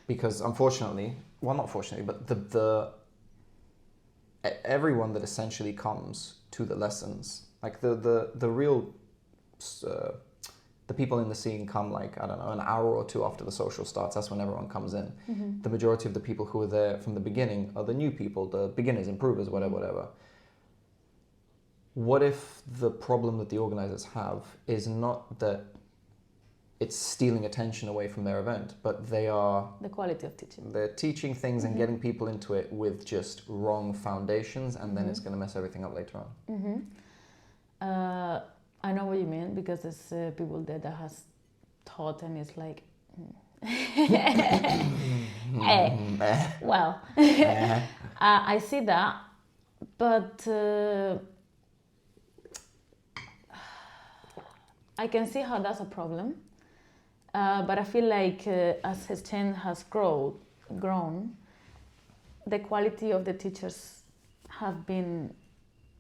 Because unfortunately, well, not fortunately, but the everyone that essentially comes to the lessons, like the real the people in the scene come, like, I don't know, an hour or two after the social starts. That's when everyone comes in. The majority of the people who are there from the beginning are the new people, the beginners, improvers, whatever. what if the problem that the organizers have is not that it's stealing attention away from their event, but they are... The quality of teaching. They're teaching things and getting people into it with just wrong foundations, and then it's going to mess everything up later on. I know what you mean, because there's people there that has taught and it's like... well, I see that, but I can see how that's a problem. But I feel like as exchange has grown, the quality of the teachers have been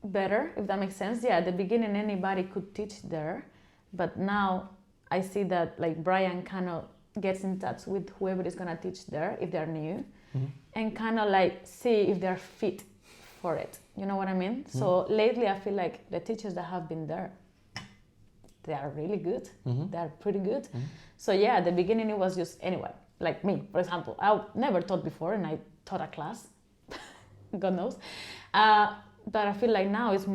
better, if that makes sense. Yeah, at the beginning anybody could teach there, but now I see that like Brian kind of gets in touch with whoever is going to teach there if they're new, and kind of like see if they're fit for it. You know what I mean? So lately I feel like the teachers that have been there, they are really good. They are pretty good. So yeah, at the beginning it was just anyway, like me, for example. I never taught before and I taught a class, God knows. But I feel like now it's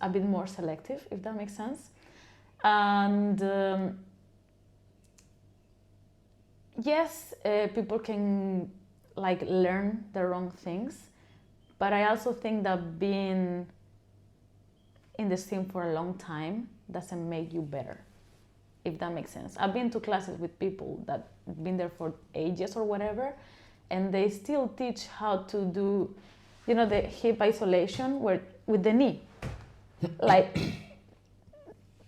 a bit more selective, if that makes sense. And yes, people can like learn the wrong things, but I also think that being in the scene for a long time doesn't make you better, if that makes sense. I've been to classes with people that have been there for ages or whatever, and they still teach how to do, you know, the hip isolation with the knee. Like,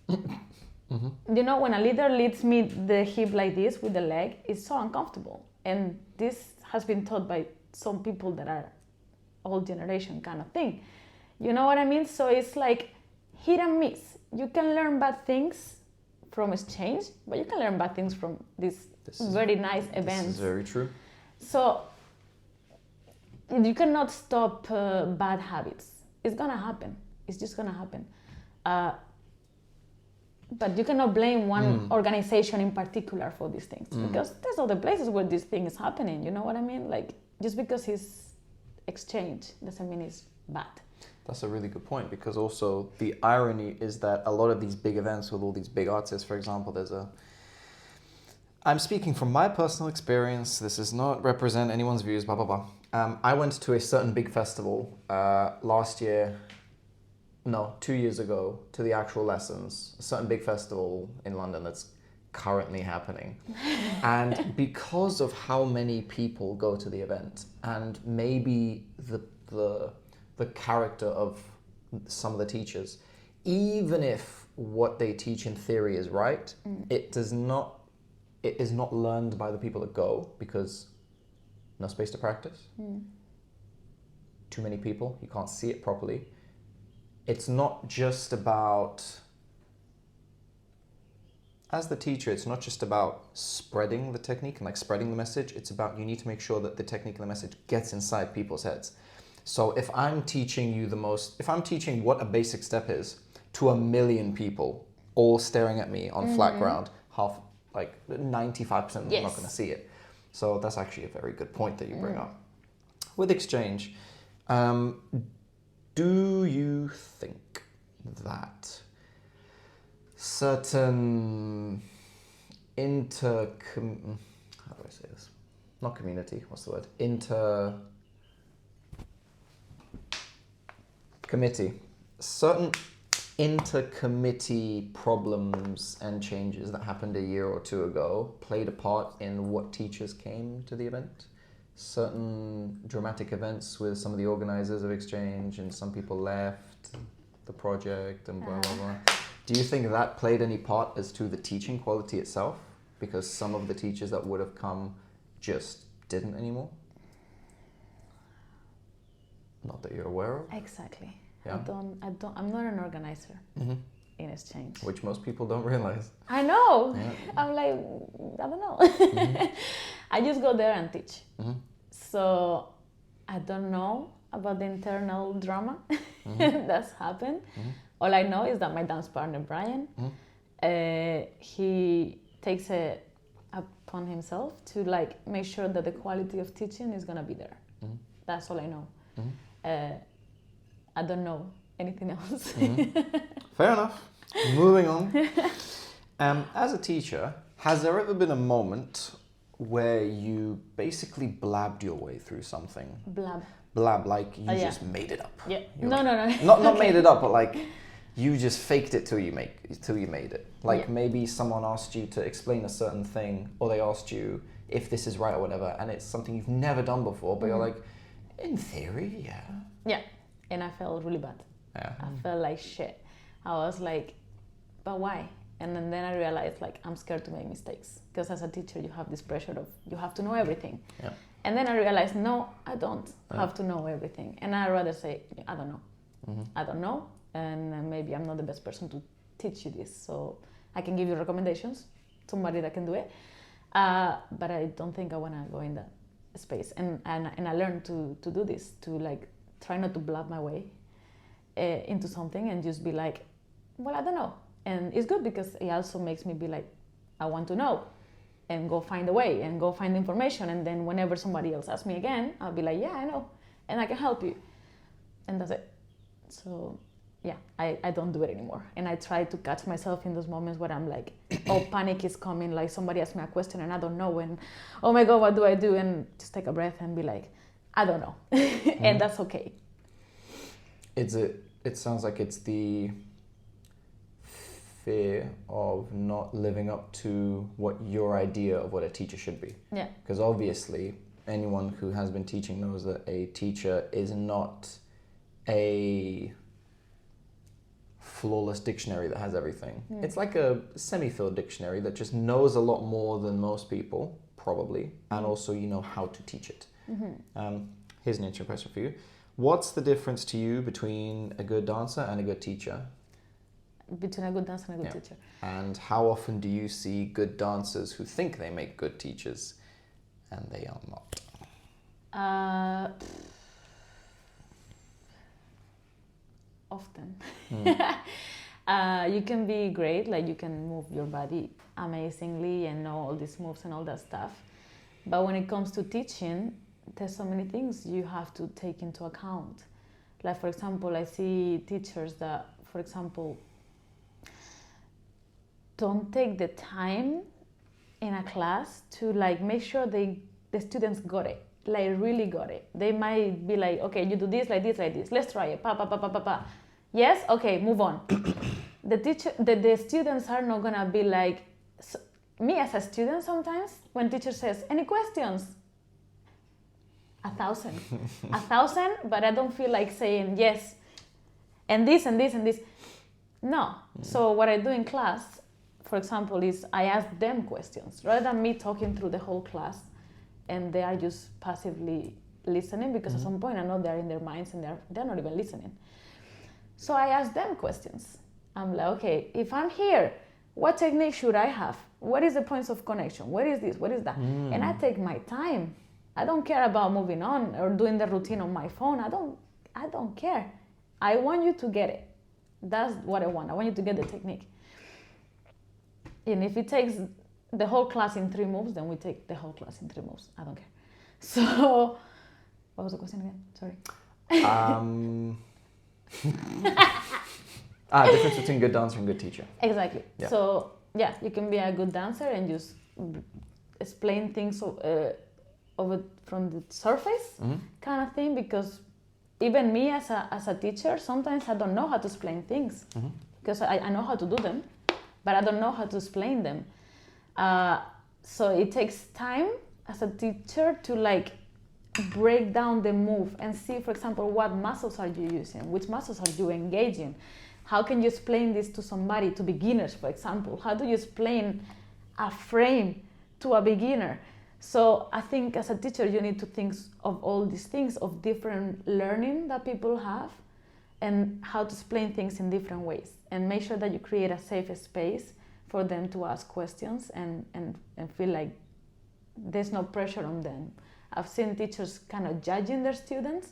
you know, when a leader leads me the hip like this with the leg, it's so uncomfortable. And this has been taught by some people that are old generation kind of thing. You know what I mean? So it's like hit and miss. You can learn bad things from exchange, but you can learn bad things from these very nice events. This is very true. So you cannot stop bad habits. It's gonna happen. It's just gonna happen. But you cannot blame one organization in particular for these things, because there's other places where this thing is happening. You know what I mean? Like, just because it's exchange doesn't mean it's bad. That's a really good point, because also the irony is that a lot of these big events with all these big artists, for example, I'm speaking from my personal experience. This does not represent anyone's views, blah, blah, blah. I went to a certain big festival 2 years ago, to the actual lessons, a certain big festival in London that's currently happening. And because of how many people go to the event, and maybe the character of some of the teachers, even if what they teach in theory is right, it is not learned by the people that go, because no space to practice, too many people, you can't see it properly. It's not just about, as the teacher, it's not just about spreading the technique and like spreading the message. It's about, you need to make sure that the technique and the message gets inside people's heads. So if I'm teaching what a basic step is to 1 million people all staring at me on flat ground, 95% of them are not going to see it. So that's actually a very good point that you bring up. With exchange, do you think that certain how do I say this? Not community, what's the word? Committee. Certain inter-committee problems and changes that happened a year or two ago played a part in what teachers came to the event? Certain dramatic events with some of the organizers of exchange, and some people left the project and blah, blah, blah. Do you think that played any part as to the teaching quality itself? Because some of the teachers that would have come just didn't anymore? Not that you're aware of? Exactly. Yeah. I'm not an organizer in exchange. Which most people don't realize. I know. Yeah. I'm like, I don't know. I just go there and teach. So I don't know about the internal drama that's happened. All I know is that my dance partner, Brian, he takes it upon himself to like make sure that the quality of teaching is gonna be there. That's all I know. I don't know anything else. Fair enough. Moving on. As a teacher, has there ever been a moment where you basically blabbed your way through something? Blab, like you just made it up. Yeah. You're No. Not Okay. made it up, but like you just faked it till you made it. Like maybe someone asked you to explain a certain thing, or they asked you if this is right or whatever, and it's something you've never done before, but you're like, in theory, yeah. Yeah, and I felt really bad. Yeah. I felt like shit. I was like, but why? And then I realized like I'm scared to make mistakes, because as a teacher you have this pressure of you have to know everything. Yeah. And then I realized, no, I don't have to know everything. And I'd rather say, I don't know. I don't know, and maybe I'm not the best person to teach you this. So I can give you recommendations, somebody that can do it. But I don't think I want to go in that space. And I learned to do this, to like try not to blab my way into something and just be like, well, I don't know. And it's good because it also makes me be like, I want to know, and go find a way and go find information. And then whenever somebody else asks me again, I'll be like, yeah, I know, and I can help you. And that's it. So yeah, I don't do it anymore. And I try to catch myself in those moments where I'm like, oh, panic is coming. Like somebody asks me a question and I don't know. And oh my God, what do I do? And just take a breath and be like, I don't know. And that's okay. It sounds like it's the fear of not living up to what your idea of what a teacher should be. Yeah. Because obviously anyone who has been teaching knows that a teacher is not a flawless dictionary that has everything. It's like a semi-filled dictionary that just knows a lot more than most people, probably, and also you know how to teach it. Here's an interesting question for you. What's the difference to you between a good dancer and a good teacher? Between a good dancer and a good teacher. And how often do you see good dancers who think they make good teachers and they are not? Often. You can be great, like you can move your body amazingly and know all these moves and all that stuff. But when it comes to teaching, there's so many things you have to take into account. Like, for example, I see teachers that, for example, don't take the time in a class to like make sure the students got it, like really got it. They might be like, okay, you do this, like this, like this. Let's try it. Pa, pa, pa, pa, pa, pa. Yes? Okay, move on. The students are not gonna be like, me as a student sometimes, when teacher says, any questions? 1,000. 1,000, but I don't feel like saying yes. And this and this and this. No. So what I do in class, for example, is I ask them questions rather than me talking through the whole class and they are just passively listening, because at some point I know they're in their minds and they're not even listening. So I ask them questions. I'm like, okay, if I'm here, what technique should I have? What is the points of connection? What is this? What is that? And I take my time. I don't care about moving on or doing the routine on my phone. I don't care. I want you to get it. That's what I want. I want you to get the technique. And if it takes the whole class in 3 moves, then we take the whole class in 3 moves. I don't care. So, what was the question again? Sorry. Difference between good dancer and good teacher. Exactly. Yeah. So, yeah, you can be a good dancer and just explain things over from the surface kind of thing, because even me as a teacher, sometimes I don't know how to explain things, because I know how to do them, but I don't know how to explain them. So it takes time as a teacher to like break down the move and see, for example, what muscles are you using, which muscles are you engaging. How can you explain this to somebody, to beginners, for example? How do you explain a frame to a beginner? So I think as a teacher, you need to think of all these things, of different learning that people have and how to explain things in different ways, and make sure that you create a safe space for them to ask questions and feel like there's no pressure on them. I've seen teachers kind of judging their students,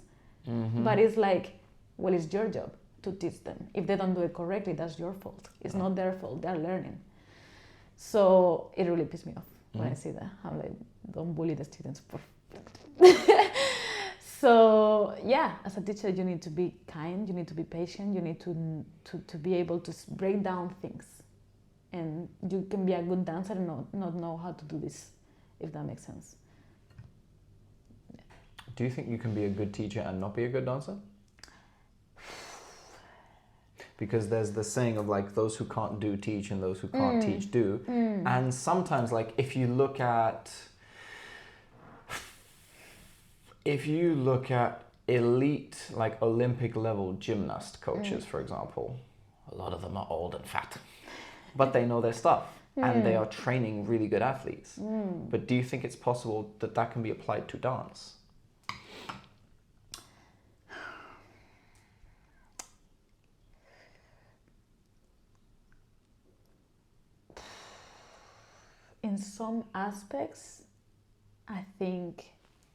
but it's like, well, it's your job to teach them. If they don't do it correctly, that's your fault. It's not their fault, they're learning. So it really pisses me off when I see that. I'm like, don't bully the students. So yeah, as a teacher, you need to be kind, you need to be patient, you need to be able to break down things. And you can be a good dancer and not know how to do this, if that makes sense. Do you think you can be a good teacher and not be a good dancer? Because there's the saying of like those who can't do teach and those who can't teach do. And sometimes like if you look at elite like Olympic level gymnast coaches, for example, a lot of them are old and fat, but they know their stuff and they are training really good athletes. But do you think it's possible that that can be applied to dance? In some aspects, I think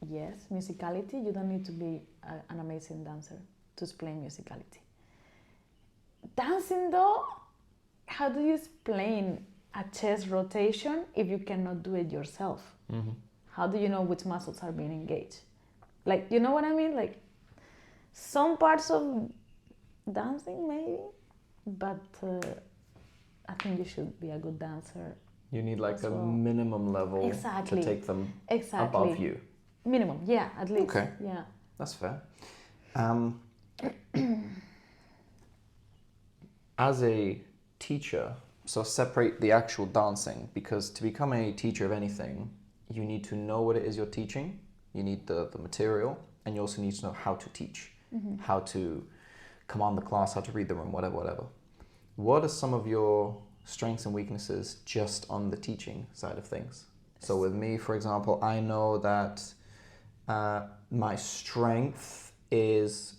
yes, musicality. You don't need to be an amazing dancer to explain musicality. Dancing though, how do you explain a chest rotation if you cannot do it yourself? How do you know which muscles are being engaged? Like, you know what I mean? Like, some parts of dancing maybe, but I think you should be a good dancer. You need like a minimum level to take them above you. Minimum, yeah, at least. Okay. Yeah. That's fair. As a teacher, so separate the actual dancing, because to become a teacher of anything, you need to know what it is you're teaching, you need the material, and you also need to know how to teach, how to command the class, how to read the room, whatever. What are some of your strengths and weaknesses just on the teaching side of things? So with me, for example, I know that my strength is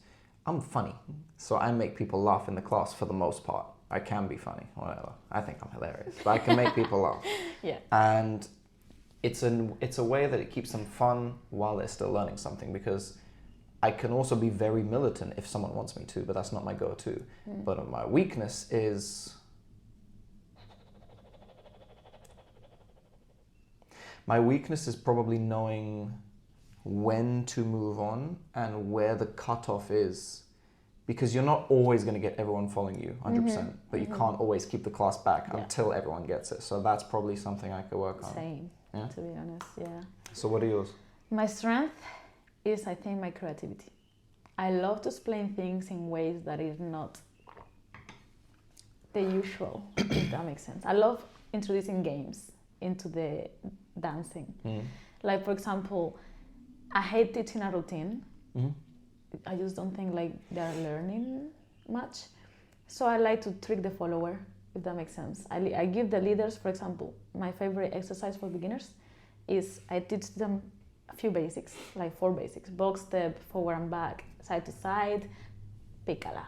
I'm funny. So I make people laugh in the class for the most part. I can be funny, whatever. I think I'm hilarious, but I can make people laugh. Yeah. And it's a way that it keeps them fun while they're still learning something, because I can also be very militant if someone wants me to, but that's not my go-to. But my weakness is probably knowing when to move on and where the cutoff is, because you're not always going to get everyone following you 100%, but you can't always keep the class back until everyone gets it. So that's probably something I could work on. Same, to be honest, yeah. So what are yours? My strength is, I think, my creativity. I love to explain things in ways that is not the usual, if that makes sense. I love introducing games into the dancing. Like, for example, I hate teaching a routine. I just don't think like they're learning much. So I like to trick the follower, if that makes sense. I give the leaders, for example, my favorite exercise for beginners is I teach them a few basics, like 4 basics: box step, forward and back, side to side, picala.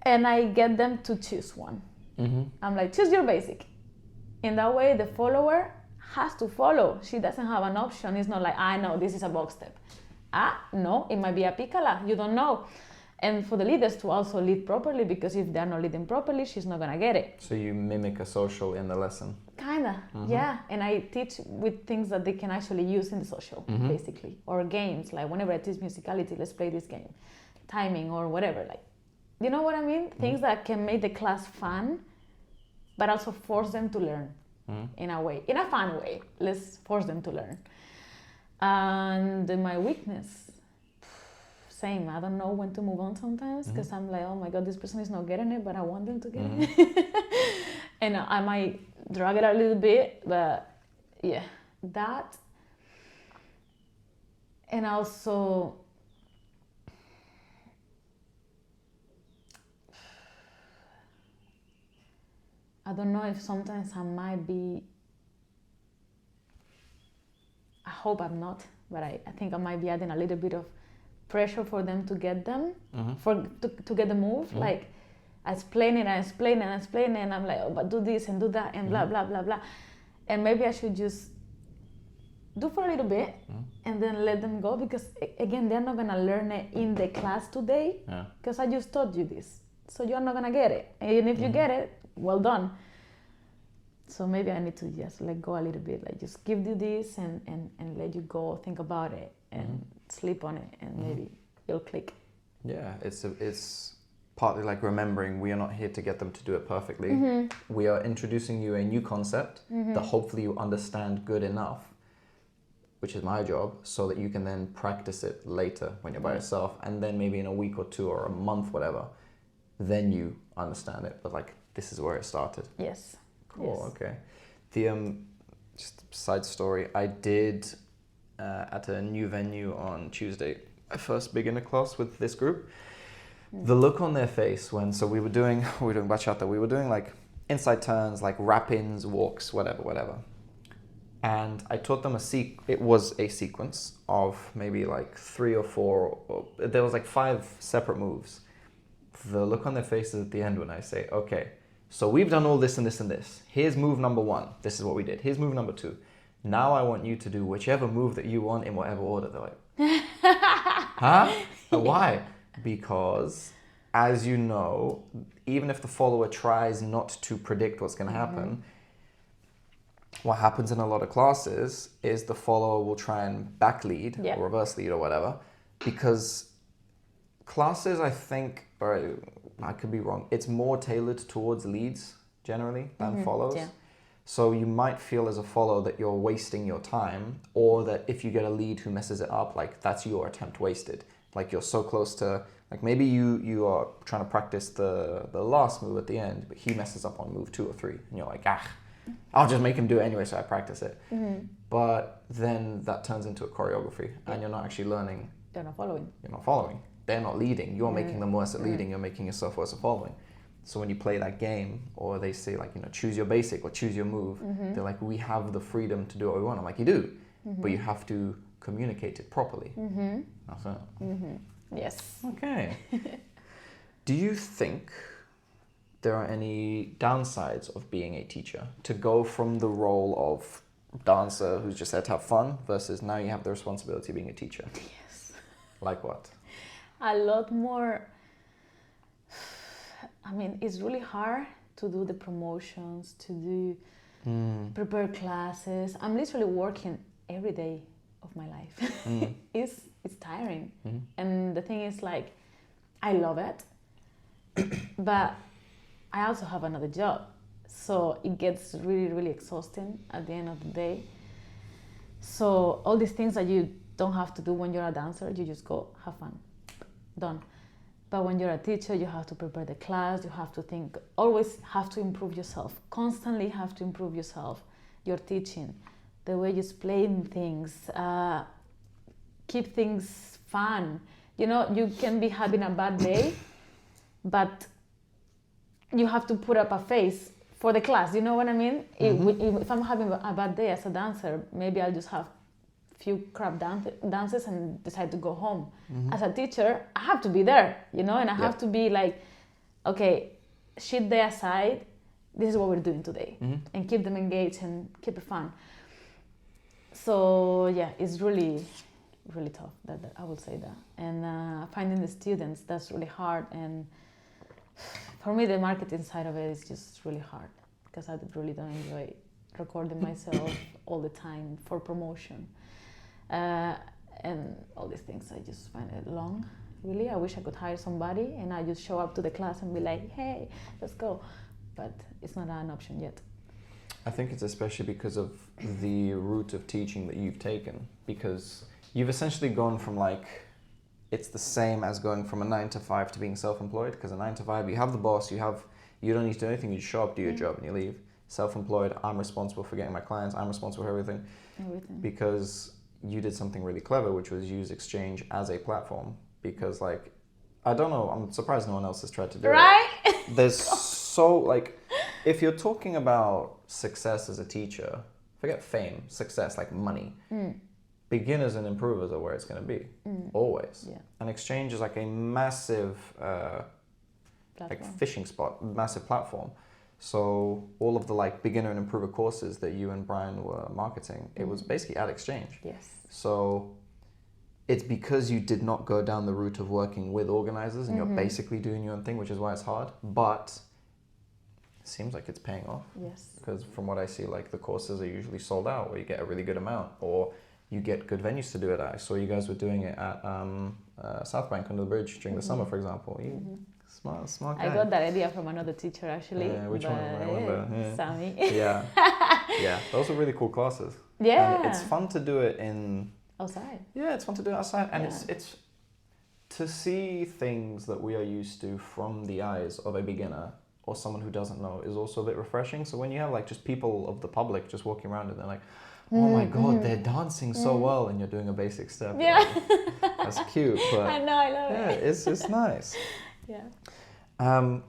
And I get them to choose one. I'm like, choose your basic. In that way, the follower has to follow. She doesn't have an option. It's not like, I know this is a box step. No, it might be a picala. You don't know. And for the leaders to also lead properly, because if they're not leading properly, she's not going to get it. So you mimic a social in the lesson? Kinda, yeah. And I teach with things that they can actually use in the social, basically. Or games, like whenever I teach musicality, let's play this game. Timing or whatever, like, you know what I mean? Things that can make the class fun, but also force them to learn in a way, in a fun way. Let's force them to learn. And my weakness, same. I don't know when to move on sometimes, because I'm like, oh my God, this person is not getting it, but I want them to get it. And I might drag it a little bit, but yeah, that. And also, I don't know if sometimes I might be, I hope I'm not, but I think I might be adding a little bit of pressure for them to get them, to get the move. Like, I explain it, and I'm like, oh, but do this and do that and blah, blah, blah, blah. And maybe I should just do for a little bit and then let them go, because again, they're not gonna learn it in the class today, because I just taught you this. So you're not gonna get it. And if you get it, well done. So maybe I need to just let go a little bit, like just give you this and let you go, think about it and sleep on it, and maybe it'll click. Yeah, it's partly like remembering we are not here to get them to do it perfectly. We are introducing you a new concept that hopefully you understand good enough, which is my job, so that you can then practice it later when you're by yourself, and then maybe in a week or two or a month, whatever, then you understand it. But like, this is where it started. Yes. Cool. Yes. Okay. The just a side story. I did at a new venue on Tuesday, my first beginner class with this group. The look on their face when we were doing bachata. We were doing like inside turns, like wrap-ins, walks, whatever. And I taught them it was a sequence of maybe like 3 or 4. There was like 5 separate moves. The look on their faces at the end when I say, okay, so we've done all this and this and this. Here's move number 1. This is what we did. Here's move number 2. Now I want you to do whichever move that you want in whatever order. They're like, huh? Why? Because, as you know, even if the follower tries not to predict what's going to happen, what happens in a lot of classes is the follower will try and back lead or reverse lead or whatever, because classes, I think, or I could be wrong, it's more tailored towards leads generally than follows. Yeah. So you might feel as a follower that you're wasting your time, or that if you get a lead who messes it up, like that's your attempt wasted. Like you're so close to, like maybe you are trying to practice the last move at the end, but he messes up on move 2 or 3, and you're like, I'll just make him do it anyway, so I practice it. But then that turns into a choreography, and you're not actually learning. They're not following. You're not following. They're not leading. You're making them worse at leading. You're making yourself worse at following. So when you play that game, or they say like, choose your basic or choose your move, they're like, we have the freedom to do what we want. I'm like, you do, but you have to communicate it properly. That's it. Yes. Okay. Do you think there are any downsides of being a teacher? To go from the role of dancer who's just there to have fun versus now you have the responsibility of being a teacher? Yes. Like what? A lot more. I mean, it's really hard to do the promotions, to do prepare classes. I'm literally working every day of my life. It's tiring. And the thing is, like, I love it, but I also have another job. So it gets really, really exhausting at the end of the day. So all these things that you don't have to do when you're a dancer, you just go, have fun, done. But when you're a teacher, you have to prepare the class, you have to think, always have to improve yourself, constantly have to improve yourself, your teaching, the way you explain things, keep things fun. You can be having a bad day, but you have to put up a face for the class, you know what I mean? If I'm having a bad day as a dancer, maybe I'll just have few crap dances and decide to go home. As a teacher, I have to be there, and I have to be like, okay, shit day aside, this is what we're doing today, and keep them engaged and keep it fun. So yeah, it's really, really tough. That I would say that, and finding the students, that's really hard. And for me, the marketing side of it is just really hard because I really don't enjoy recording myself all the time for promotion. And all these things, I just find it long. Really, I wish I could hire somebody and I just show up to the class and be like, hey, let's go. But it's not an option yet. I think it's especially because of the route of teaching that you've taken, because you've essentially gone from like, it's the same as going from a 9 to 5 to being self-employed, because a 9 to 5, you have the boss, you don't need to do anything, you show up, do your job and you leave. Self-employed, I'm responsible for getting my clients, I'm responsible for everything. Because you did something really clever, which was use Exchange as a platform. Because like, I don't know, I'm surprised no one else has tried to do it. There's so like, if you're talking about success as a teacher, forget fame, success, like money. Beginners and improvers are where it's going to be, always. Yeah. And Exchange is like a massive like fishing spot, massive platform. So all of the like beginner and improver courses that you and Brian were marketing, it was basically at Exchange. Yes. So it's because you did not go down the route of working with organizers and you're basically doing your own thing, which is why it's hard. But seems like it's paying off. Yes. Because from what I see, like the courses are usually sold out, or you get a really good amount, or you get good venues to do it at. I saw you guys were doing it at South Bank under the bridge during the summer, for example. Smart guy. I got that idea from another teacher actually. Which one? I remember. Yeah. Sammy. Yeah. Those are really cool classes. Yeah. And it's fun to do it in outside. Yeah, it's fun to do it outside, and it's to see things that we are used to from the eyes of a beginner or someone who doesn't know is also a bit refreshing. So when you have like just people of the public just walking around and they're like, oh my god, they're dancing so well, and you're doing a basic step. Yeah. Like, that's cute. But I know, I love it. Yeah, it's nice. Yeah.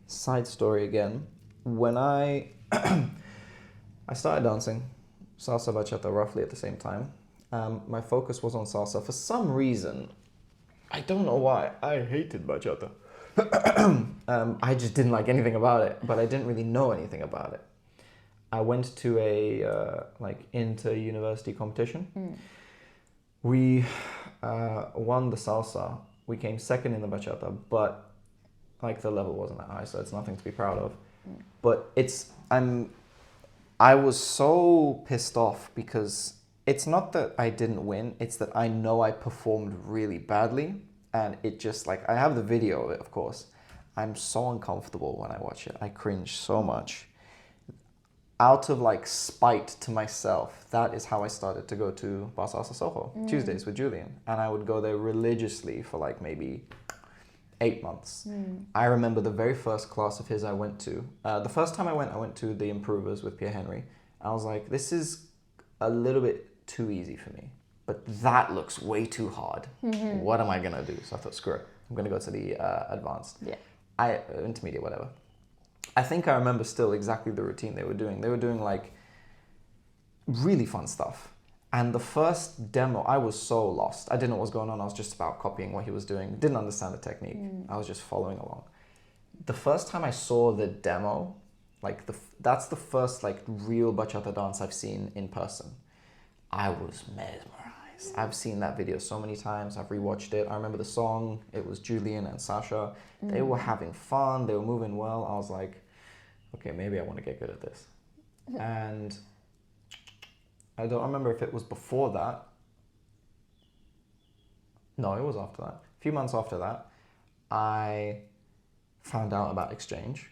Side story again. When I started dancing salsa bachata roughly at the same time. My focus was on salsa. For some reason, I don't know why, I hated bachata. I just didn't like anything about it, but I didn't really know anything about it. I went to a inter-university competition. We won the salsa. We came second in the bachata, but like the level wasn't that high, so it's nothing to be proud of. But I was so pissed off because it's not that I didn't win, it's that I know I performed really badly, and it just like, I have the video of it, of course. I'm so uncomfortable when I watch it. I cringe so much. Out of like spite to myself, that is how I started to go to Bar Salsa Soho Tuesdays with Julian, and I would go there religiously for like maybe 8 months. I remember the very first class of his I went to. The first time I went to the Improvers with Pierre Henry. I was like, this is a little bit too easy for me, but that looks way too hard. What am I gonna do? So I thought, screw it, I'm gonna go to the advanced. Intermediate, whatever. I think I remember still exactly the routine they were doing. They were doing like really fun stuff. And the first demo, I was so lost. I didn't know what was going on. I was just about copying what he was doing. Didn't understand the technique. I was just following along. The first time I saw the demo, like that's the first like real bachata dance I've seen in person. I was mesmerized. I've seen that video so many times. I've rewatched it. I remember the song. It was Julian and Sasha. They were having fun. They were moving well. I was like, okay, maybe I want to get good at this. And I don't remember if it was before that. No, it was after that. A few months after that, I found out about exchange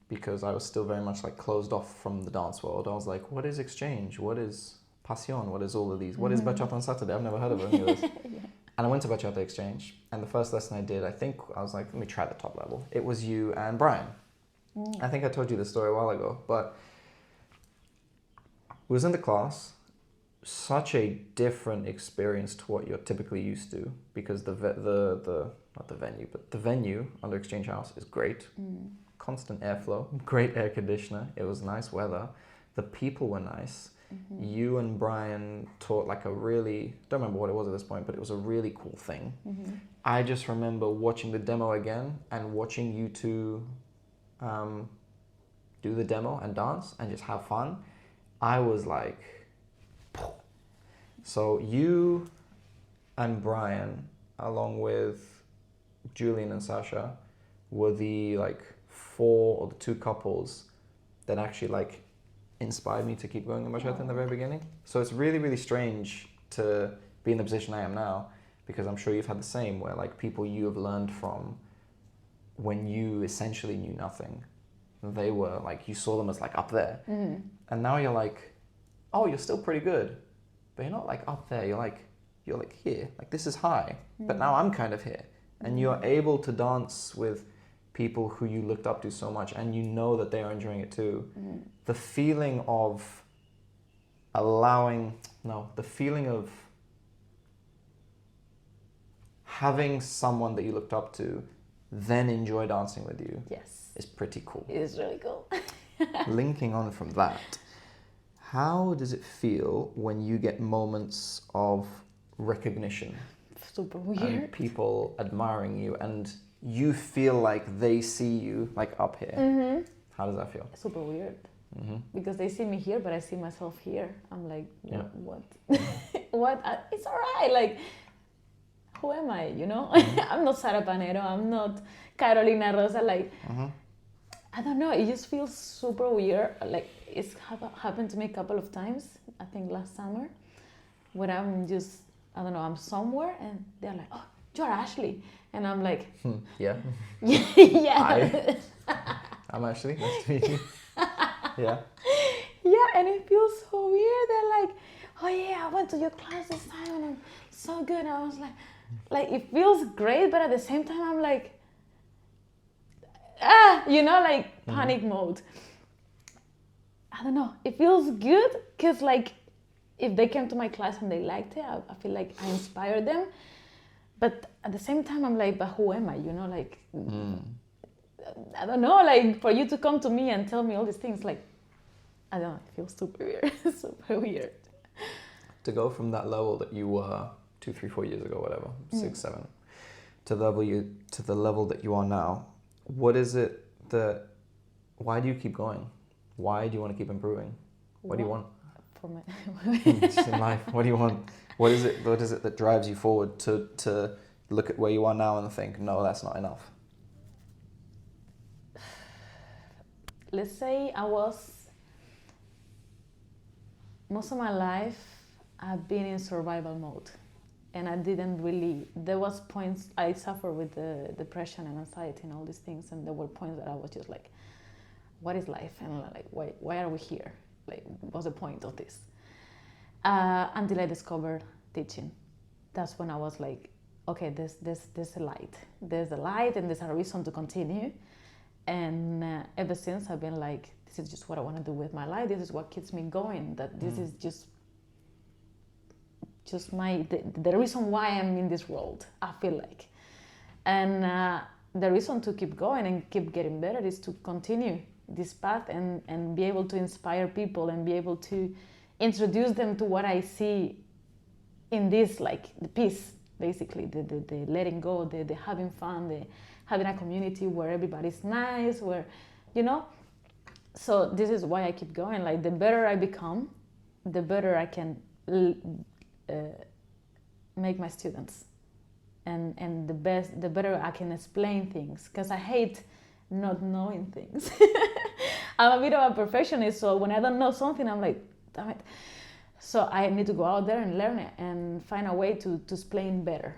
because I was still very much like closed off from the dance world. I was like, what is exchange? What is Pasión? What is all of these? What is Bachata on Saturday? I've never heard of any of this. And I went to Bachata Exchange, and the first lesson I did, I think I was like, let me try the top level. It was you and Brian. I think I told you this story a while ago, but we was in the class. Such a different experience to what you're typically used to, because the venue under Exchange House is great. Constant airflow, great air conditioner. It was nice weather. The people were nice. You and Brian taught like a really, don't remember what it was at this point, but it was a really cool thing. I just remember watching the demo again and watching you two do the demo and dance and just have fun. I was like, so you and Brian, along with Julian and Sasha, were the like 4 or the 2 couples that actually like inspired me to keep going in bachata in the very beginning. So it's really, really strange to be in the position I am now, because I'm sure you've had the same, where like people you have learned from when you essentially knew nothing, they were like, you saw them as like up there. And now you're like, oh, you're still pretty good, but you're not like up there, you're like here, like this is high, but now I'm kind of here. And you're able to dance with people who you looked up to so much, and you know that they are enjoying it too. The feeling of having someone that you looked up to then enjoy dancing with you is pretty cool. It is really cool. Linking on from that, how does it feel when you get moments of recognition? Super weird. And people admiring you, and you feel like they see you like up here. How does that feel? Super weird. Because they see me here, but I see myself here. I'm like, what? What? It's all right. Like, who am I, you know? I'm not Sara Panero, I'm not Carolina Rosa, like, I don't know, it just feels super weird. Like, it's happened to me a couple of times, I think last summer, where I'm just, I don't know, I'm somewhere and they're like, oh, you're Ashley. And I'm like, Yeah. yeah. I'm Ashley, nice to meet you. Yeah. Yeah, and it feels so weird. They're like, oh yeah, I went to your class this time and I'm so good. And I was like it feels great, but at the same time I'm like, you know, like panic mode. I don't know. It feels good because like if they came to my class and they liked it, I feel like I inspired them. But at the same time, I'm like, but who am I? You know, like, I don't know, like for you to come to me and tell me all these things, like, I don't know, it feels super weird, super weird. To go from that level that you were 2, 3, 4 years ago, whatever, 6, 7, to the level that you are now, what is it that, why do you keep going? Why do you want to keep improving? What do you want? For me. Just in life, what do you want? What is it that drives you forward to look at where you are now and think, no, that's not enough? Let's say most of my life, I've been in survival mode. And I didn't really, there was points, I suffered with the depression and anxiety and all these things. And there were points that I was just like, what is life? And like, why are we here? Like, what's the point of this? Until I discovered teaching. That's when I was like, okay, there's a light. There's a light and there's a reason to continue. And ever since I've been like, this is just what I want to do with my life. This is what keeps me going. That this is just the reason why I'm in this world, I feel like. And the reason to keep going and keep getting better is to continue this path and be able to inspire people and be able to introduce them to what I see in this, like the peace, basically, the letting go, the having fun, the having a community where everybody's nice, where, you know. So this is why I keep going. Like the better I become, the better I can make my students, and the better I can explain things, because I hate not knowing things. I'm a bit of a perfectionist, so when I don't know something, I'm like, damn it. So I need to go out there and learn it and find a way to explain better.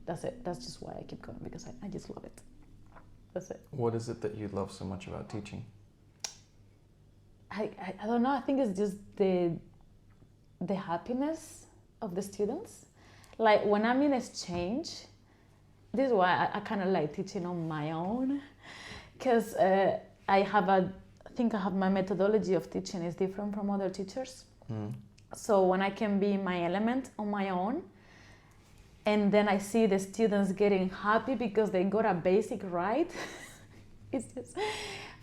That's it. That's just why I keep going, because I just love it. That's it. What is it that you love so much about teaching? I don't know. I think it's just the happiness of the students. Like when I'm in exchange, this is why I kind of like teaching on my own, because I think I have my methodology of teaching is different from other teachers. So when I can be in my element on my own, and then I see the students getting happy because they got a basic right, it's just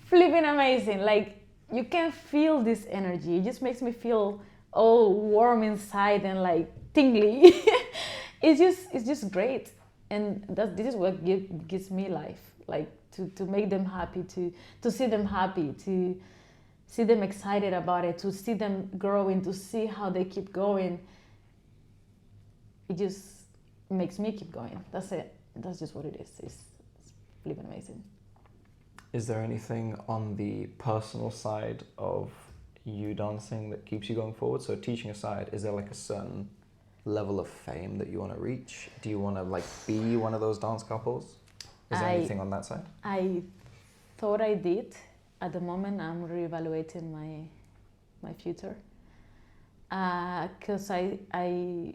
flipping amazing. Like you can feel this energy. It just makes me feel all warm inside and like tingly. It's just great. And this is what gives me life. Like to make them happy, to see them happy, to see them excited about it, to see them growing, to see how they keep going. It just makes me keep going. That's it. That's just what it is. It's flipping amazing. Is there anything on the personal side of you dancing that keeps you going forward? So teaching aside, is there like a certain level of fame that you want to reach? Do you want to like be one of those dance couples? Is there anything on that side? I thought I did. At the moment, I'm reevaluating my future. Because I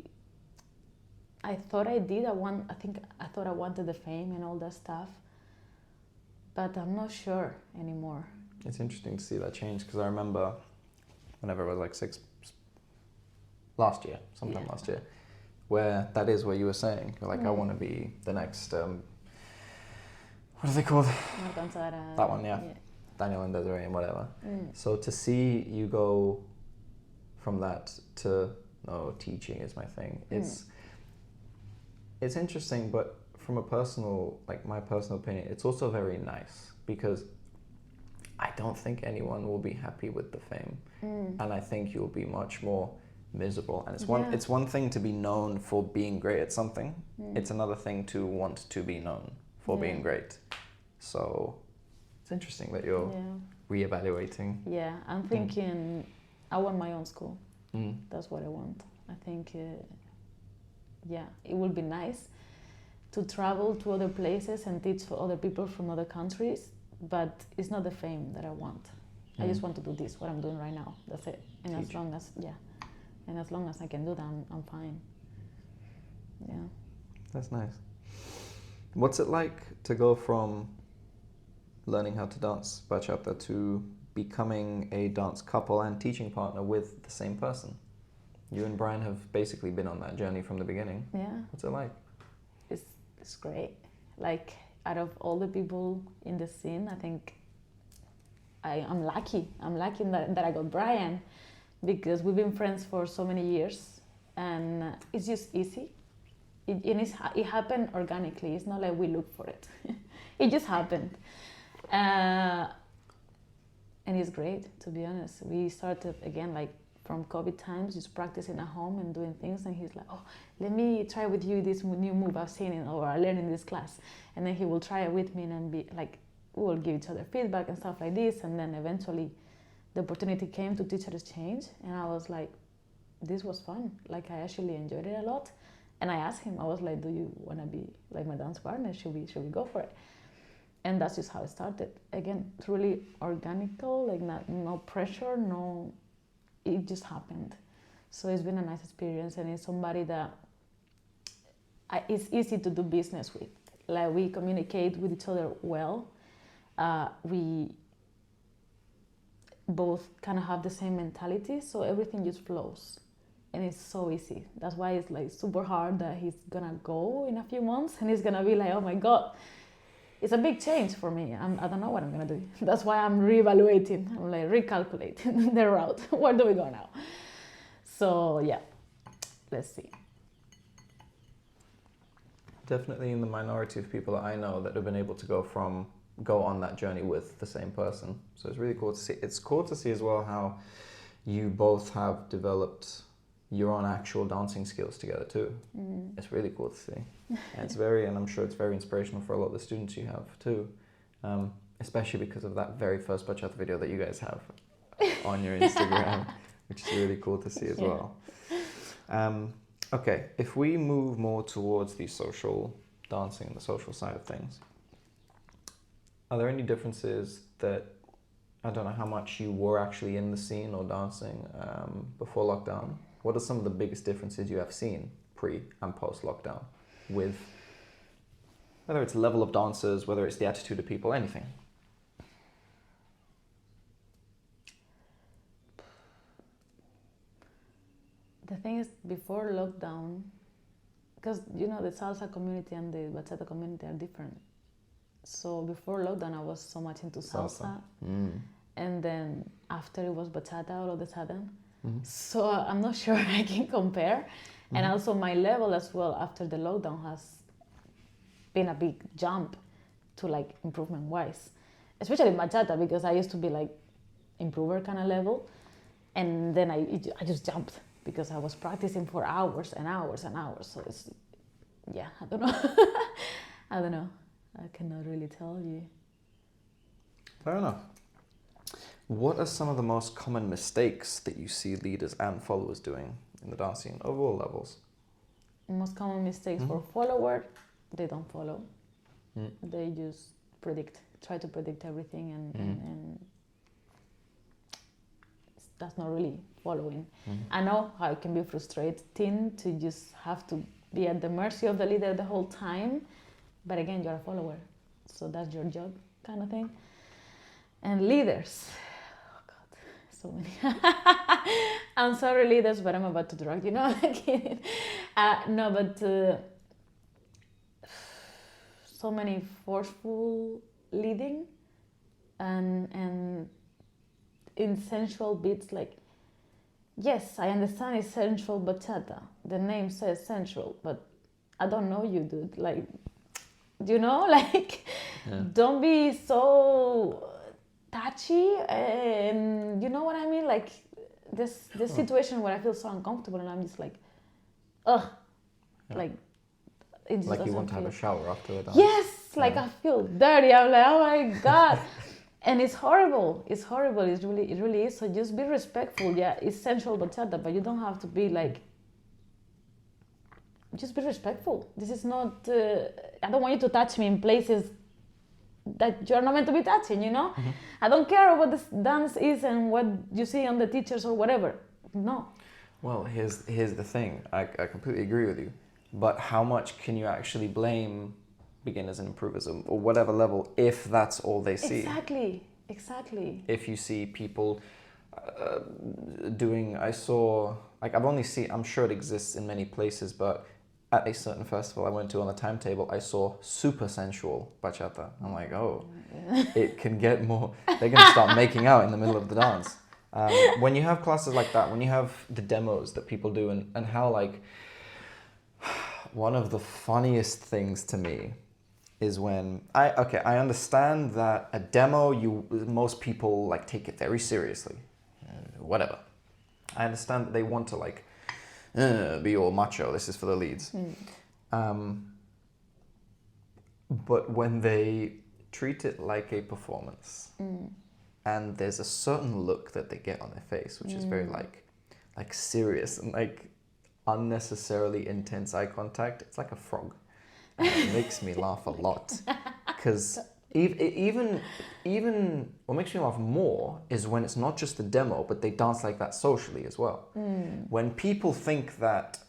thought I did. I thought I wanted the fame and all that stuff. But I'm not sure anymore. It's interesting to see that change, because I remember whenever I was like last year, where that is where you were saying, you're like, I want to be the next, what are they called? That one, yeah. Daniel and Desiree and whatever. So to see you go from that to, no, teaching is my thing, it's interesting, but from a personal, like my personal opinion, it's also very nice, because I don't think anyone will be happy with the fame. And I think you'll be much more miserable. And Yeah. it's one thing to be known for being great at something. It's another thing to want to be known for being great. So it's interesting that you're reevaluating. Yeah, I'm thinking I want my own school. That's what I want. I think, it would be nice to travel to other places and teach for other people from other countries, but it's not the fame that I want. I just want to do this, what I'm doing right now. That's it. And Teach. as long as I can do that, I'm fine. Yeah. That's nice. What's it like to go from learning how to dance bachata to becoming a dance couple and teaching partner with the same person? You and Brian have basically been on that journey from the beginning. Yeah. What's it like? It's great. Like, out of all the people in the scene, I think I'm lucky. I'm lucky that I got Brian, because we've been friends for so many years, and it's just easy. It happened organically. It's not like we looked for it. It just happened. And it's great, to be honest. We started, again, like from COVID times, just practicing at home and doing things. And he's like, oh, let me try with you this new move I've seen or I learned in this class. And then he will try it with me and be like, we will give each other feedback and stuff like this. And then eventually the opportunity came to teacher exchange. And I was like, this was fun. Like, I actually enjoyed it a lot. And I asked him, I was like, do you want to be like my dance partner? Should we go for it? And that's just how it started. Again, it's really organical, like no pressure, it just happened. So it's been a nice experience, and it's somebody that it's easy to do business with. Like, we communicate with each other well. We both kind of have the same mentality, so everything just flows. And it's so easy. That's why it's like super hard that he's gonna go in a few months and he's gonna be like, oh my God. It's a big change for me. I don't know what I'm gonna do. That's why I'm reevaluating. I'm like recalculating the route. Where do we go now? So yeah, let's see. Definitely in the minority of people that I know that have been able to go on that journey with the same person. So it's really cool to see. It's cool to see as well how you both have developed your own actual dancing skills together too. It's really cool to see. And and I'm sure it's very inspirational for a lot of the students you have too, especially because of that very first bachata video that you guys have on your Instagram, which is really cool to see as well. Okay, if we move more towards the social dancing and the social side of things, are there any differences that, I don't know how much you were actually in the scene or dancing before lockdown? What are some of the biggest differences you have seen pre and post lockdown with, whether it's the level of dancers, whether it's the attitude of people, anything? The thing is, before lockdown, because the salsa community and the bachata community are different. So before lockdown, I was so much into salsa. And then after it was bachata all of a sudden. So I'm not sure I can compare. And also my level as well after the lockdown has been a big jump to like improvement wise, especially bachata, because I used to be like improver kind of level. And then I just jumped because I was practicing for hours and hours and hours. So it's, I don't know. I don't know. I cannot really tell you. Fair enough. What are some of the most common mistakes that you see leaders and followers doing in the dance scene over all levels? Most common mistakes for followers, they don't follow. They just try to predict everything, and that's not really following. I know how it can be frustrating to just have to be at the mercy of the leader the whole time, but again, you're a follower, so that's your job, kind of thing. And leaders, oh God, so many. I'm sorry, leaders, but I'm about to drag you. No, I'm kidding. No, but so many forceful leading and in sensual beats, like, yes, I understand it's sensual bachata. The name says sensual, but I don't know you, dude. Like, don't be so touchy, and you know what I mean? Like, this situation where I feel so uncomfortable and I'm just like, ugh, like it just like you doesn't want to have a feel. shower after a dance. Yes, like Yeah. I feel dirty. I'm like, oh my god, and it's horrible. It's horrible. It really is. So just be respectful. Yeah, it's sensual bachata, but you don't have to be like. Just be respectful. This is not. I don't want you to touch me in places that you're not meant to be touching. You know, I don't care what this dance is and what you see on the teachers or whatever. No. Well, here's the thing. I completely agree with you. But how much can you actually blame beginners and improvers or whatever level if that's all they see? Exactly. If you see people doing, I'm sure it exists in many places, but at a certain festival I went to on the timetable, I saw super sensual bachata. I'm like, oh, it can get more. They're going to start making out in the middle of the dance. When you have classes like that, when you have the demos that people do and how like, one of the funniest things to me is when I understand that a demo, most people like take it very seriously, whatever. I understand that they want to like be all macho. This is for the leads. But when they treat it like a performance, and there's a certain look that they get on their face, which is very like serious and like unnecessarily intense eye contact. It's like a frog. And it makes me laugh a lot because even what makes me laugh more is when it's not just a demo, but they dance like that socially as well. When people think that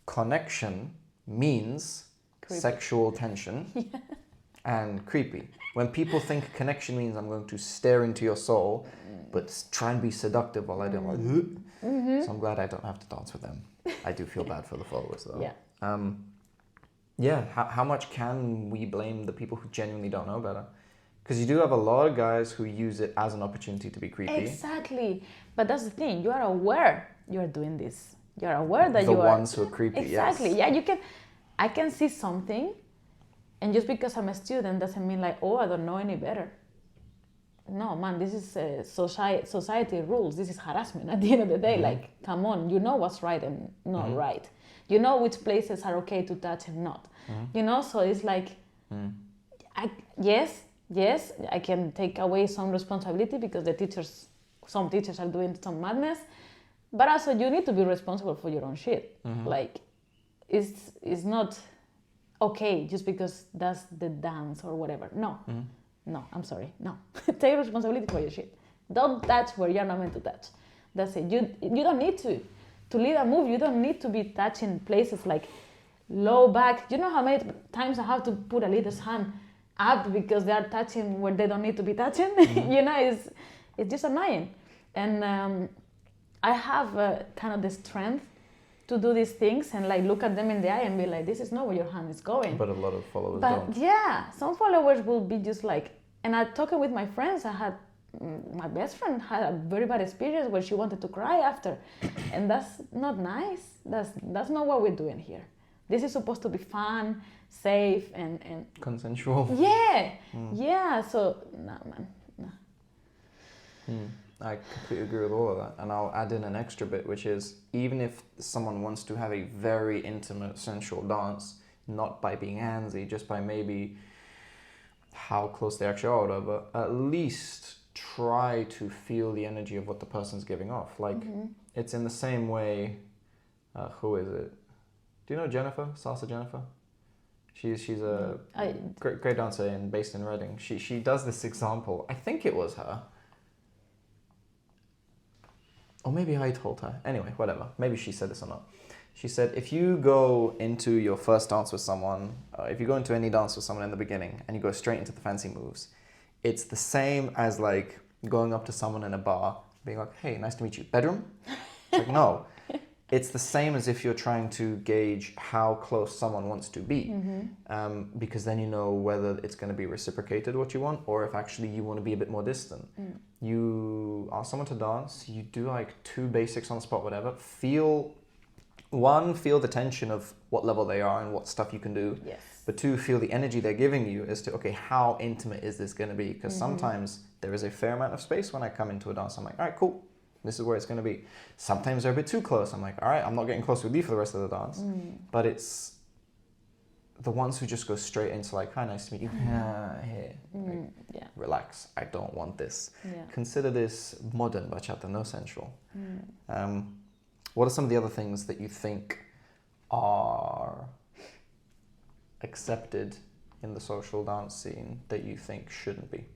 connection means Creepy. sexual tension and creepy. When people think connection means I'm going to stare into your soul, but try and be seductive while I do, I'm like, so I'm glad I don't have to dance with them. I do feel bad for the followers though. Yeah. How much can we blame the people who genuinely don't know better? Because you do have a lot of guys who use it as an opportunity to be creepy. Exactly. But that's the thing. You are aware you are doing this. You are aware that the you are... The ones who are creepy, exactly. yes. Yeah, you can... I can see something, and just because I'm a student doesn't mean like, oh, I don't know any better. No, man, this is society rules. This is harassment at the end of the day. Like, come on, you know what's right and not right. You know which places are okay to touch and not. You know, so it's like, yes, I can take away some responsibility because some teachers are doing some madness, but also you need to be responsible for your own shit. Like, it's not okay just because that's the dance or whatever. No, I'm sorry, no. Take responsibility for your shit. Don't touch where you're not meant to touch. That's it. You don't need to lead a move. You don't need to be touching places like low back. You know how many times I have to put a leader's hand up because they are touching where they don't need to be touching? You know, it's just annoying. And I have kind of the strength to do these things and like look at them in the eye and be like, this is not where your hand is going. But a lot of followers But don't. yeah, some followers will be just like, and I talking with my friends, my best friend had a very bad experience where she wanted to cry after, and that's not nice. That's not what we're doing here. This is supposed to be fun, safe, and consensual. Yeah. So nah, man, nah. I completely agree with all of that, and I'll add in an extra bit, which is even if someone wants to have a very intimate, sensual dance, not by being handsy, just by maybe how close they actually are, or whatever, at least try to feel the energy of what the person's giving off. Like, it's in the same way, who is it? Do you know Jennifer? Salsa Jennifer? She's a great dancer based in Reading. She does this example. I think it was her. Or maybe I told her. Anyway, whatever. Maybe she said this or not. She said, if you go into your first dance with someone, if you go into any dance with someone in the beginning and you go straight into the fancy moves, it's the same as like going up to someone in a bar, being like, hey, nice to meet you. Bedroom? It's like, no. It's the same as if you're trying to gauge how close someone wants to be. Because then you know whether it's going to be reciprocated what you want, or if actually you want to be a bit more distant. You ask someone to dance, you do like 2 basics on the spot, whatever. Feel the tension of what level they are and what stuff you can do. Yes. But 2, feel the energy they're giving you as to, okay, how intimate is this going to be? Because sometimes there is a fair amount of space when I come into a dance. I'm like, all right, cool. This is where it's going to be. Sometimes they're a bit too close. I'm like, all right, I'm not getting close with you for the rest of the dance. But it's the ones who just go straight into like, hi, nice to meet you. Here. Like, relax. I don't want this. Yeah. Consider this modern bachata, no sensual. What are some of the other things that you think are accepted in the social dance scene that you think shouldn't be?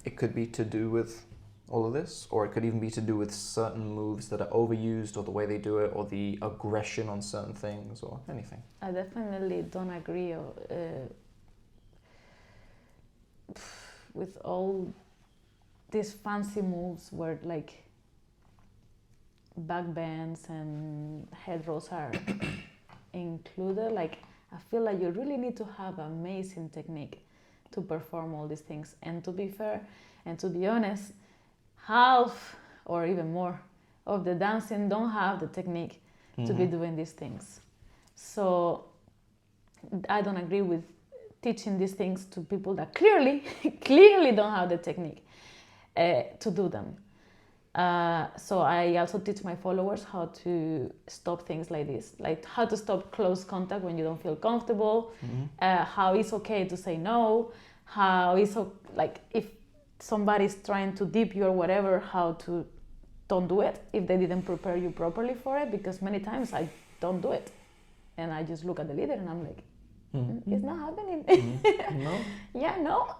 It could be to do with all of this, or it could even be to do with certain moves that are overused, or the way they do it, or the aggression on certain things, or anything. I definitely don't agree with all these fancy moves where like back bends and head rolls are included. Like, I feel like you really need to have amazing technique to perform all these things. And to be fair, and to be honest, half or even more of the dancing don't have the technique to be doing these things. So I don't agree with teaching these things to people that clearly don't have the technique to do them. So I also teach my followers how to stop things like this, like how to stop close contact when you don't feel comfortable, how it's okay to say no, how it's like if somebody's trying to dip you or whatever, how to don't do it if they didn't prepare you properly for it, because many times I don't do it and I just look at the leader and I'm like, it's not happening. No? Yeah, no.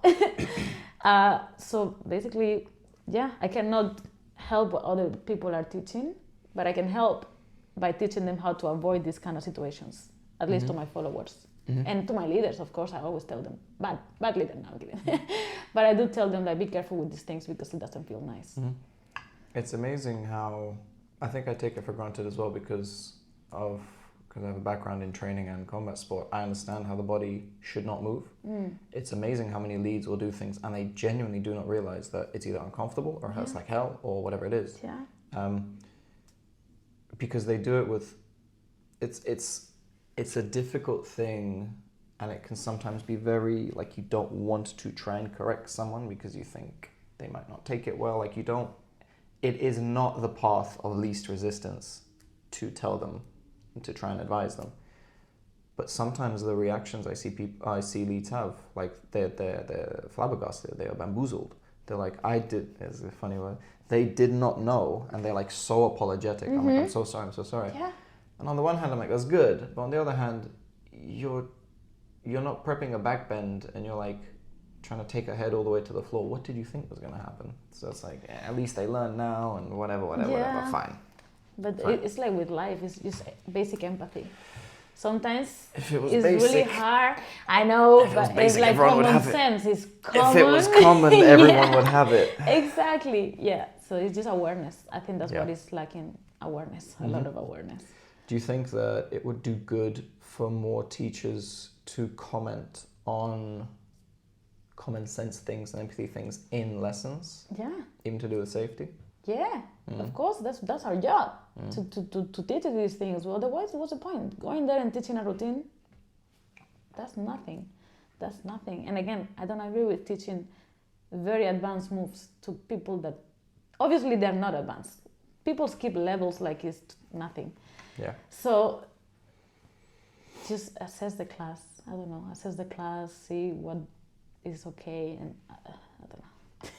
So basically, yeah, I cannot help what other people are teaching, but I can help by teaching them how to avoid these kind of situations, at least to my followers. And to my leaders, of course, I always tell them, bad leader, no, I'm kidding. But I do tell them, like, be careful with these things because it doesn't feel nice. It's amazing how, I think I take it for granted as well because I have a background in training and combat sport. I understand how the body should not move. It's amazing how many leads will do things and they genuinely do not realize that it's either uncomfortable or hurts like hell or whatever it is. Yeah. Because they do it with, it's a difficult thing, and it can sometimes be very, like, you don't want to try and correct someone because you think they might not take it well. Like, it is not the path of least resistance to tell them and to try and advise them. But sometimes the reactions I see leads have, like, they're flabbergasted, they are bamboozled. They're like, there's a funny word, they did not know, and they're like so apologetic. I'm like, I'm so sorry. Yeah. And on the one hand, I'm like, that's good. But on the other hand, you're not prepping a back bend and you're like trying to take a head all the way to the floor. What did you think was going to happen? So it's like, at least they learn now and whatever, fine. But Fine. It's like with life, it's just basic empathy. Sometimes If it was it's basic, really hard. I know, if it was but basic, it's like everyone would common have it. sense. It's common. If it was common, everyone would have it. Exactly. Yeah. So it's just awareness. I think that's what is lacking. Awareness. A lot of awareness. Do you think that it would do good for more teachers to comment on common sense things and empathy things in lessons? Yeah. Even to do with safety? Yeah. Of course, that's our job to teach these things. Well, otherwise, what's the point? Going there and teaching a routine? That's nothing. That's nothing. And again, I don't agree with teaching very advanced moves to people that obviously they're not advanced. People skip levels like it's nothing. Yeah. So just assess the class. I don't know. Assess the class, see what is okay, and I don't know.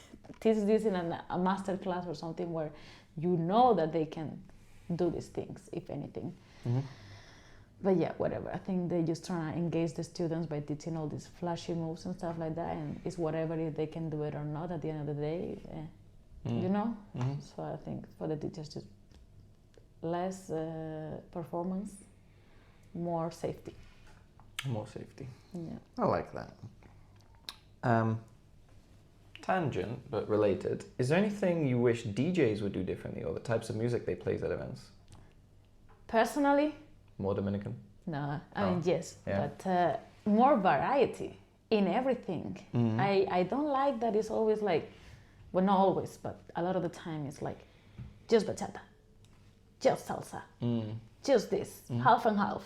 Teach this in a master class or something where you know that they can do these things, if anything. But yeah, whatever. I think they just try to engage the students by teaching all these flashy moves and stuff like that, and it's whatever if they can do it or not at the end of the day. You know. So I think for the teachers, just less performance, more safety. More safety. Yeah. I like that. Tangent, but related. Is there anything you wish DJs would do differently, or the types of music they play at events? Personally? More Dominican? No, I mean, yes, Yeah. but more variety in everything. I don't like that it's always like, well, not always, but a lot of the time it's like, just bachata, just salsa, just this, half and half.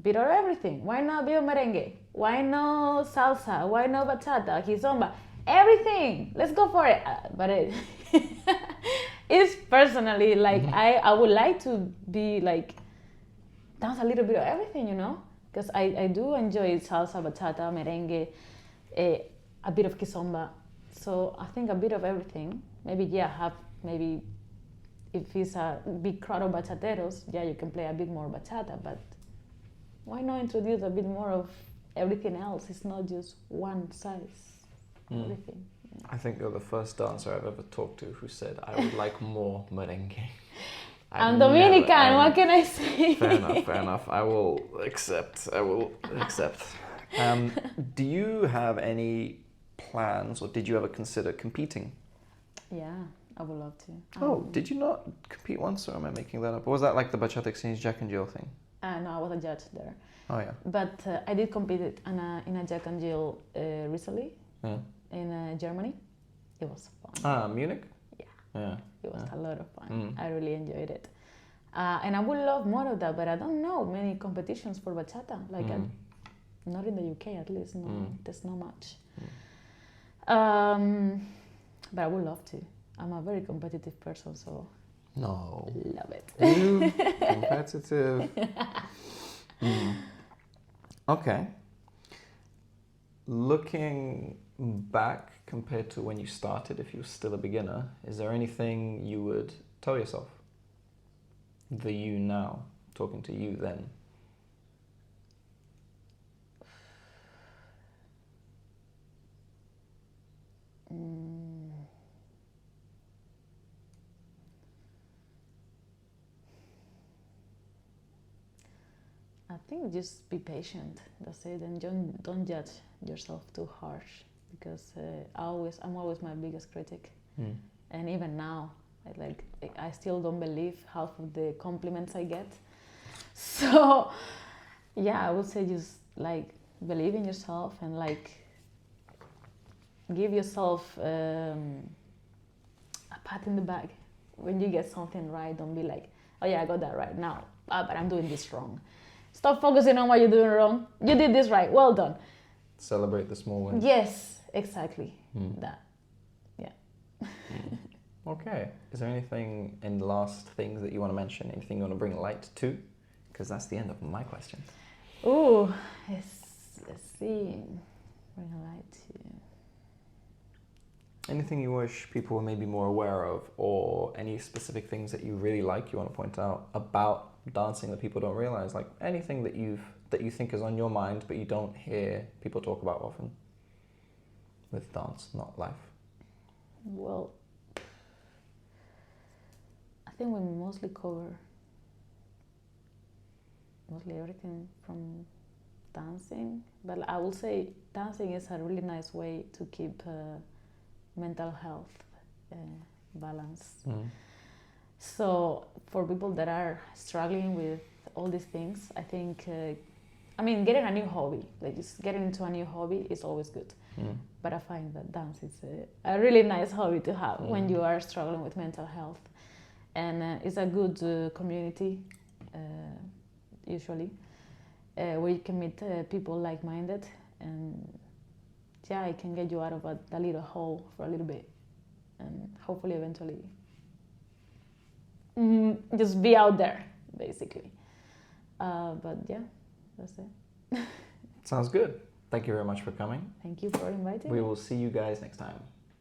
Bit of everything. Why not be a merengue? Why no salsa? Why no bachata, kizomba? everything. Let's go for it. But it it's personally like I would like to be like dance a little bit of everything, you know, because I do enjoy salsa, bachata, merengue, a bit of kizomba. So I think a bit of everything. Maybe maybe if it's a big crowd of bachateros, you can play a bit more bachata, but why not introduce a bit more of everything else? It's not just one size, everything. I think you're the first dancer I've ever talked to who said, I would like more merengue. I'm Dominican, what can I say? Fair enough. I will accept. Do you have any plans, or did you ever consider competing? Yeah, I would love to. Did you not compete once, or am I making that up? Or was that like the Bachata Exchange Jack and Jill thing? No, I was a judge there. Oh yeah. But I did compete in a Jack and Jill recently in Germany. It was fun. Munich? Yeah. It was a lot of fun. I really enjoyed it. And I would love more of that, but I don't know many competitions for bachata. Like, not in the UK at least. No, there's not much. But I would love to. I'm a very competitive person, so no, love it. You competitive. Okay. Looking back compared to when you started, if you were still a beginner, is there anything you would tell yourself? The you now, talking to you then. I think just be patient. That's it, and don't judge yourself too harsh, because I'm always my biggest critic, and even now, I still don't believe half of the compliments I get. So, I would say just like believe in yourself and like give yourself a pat in the back when you get something right. Don't be like, oh yeah, I got that right now, but I'm doing this wrong. Stop focusing on what you're doing wrong. You did this right. Well done. Celebrate the small wins. Yes, exactly. That. Yeah. Okay. Is there anything in the last things that you want to mention? Anything you want to bring light to? Because that's the end of my questions. Ooh, let's see. Bring a light to. Anything you wish people were maybe more aware of, or any specific things that you really like you want to point out about dancing that people don't realize, like anything that you think is on your mind but you don't hear people talk about often with dance, not life? Well, I think we mostly cover everything from dancing, but I will say dancing is a really nice way to keep mental health balance. So for people that are struggling with all these things, I think, getting a new hobby, like just getting into a new hobby is always good. But I find that dance is a really nice hobby to have when you are struggling with mental health. And it's a good community, usually, where you can meet people like-minded, and it can get you out of a little hole for a little bit, and hopefully eventually just be out there, basically. But that's it. Sounds good. Thank you very much for coming. Thank you for inviting me. We will see you guys next time.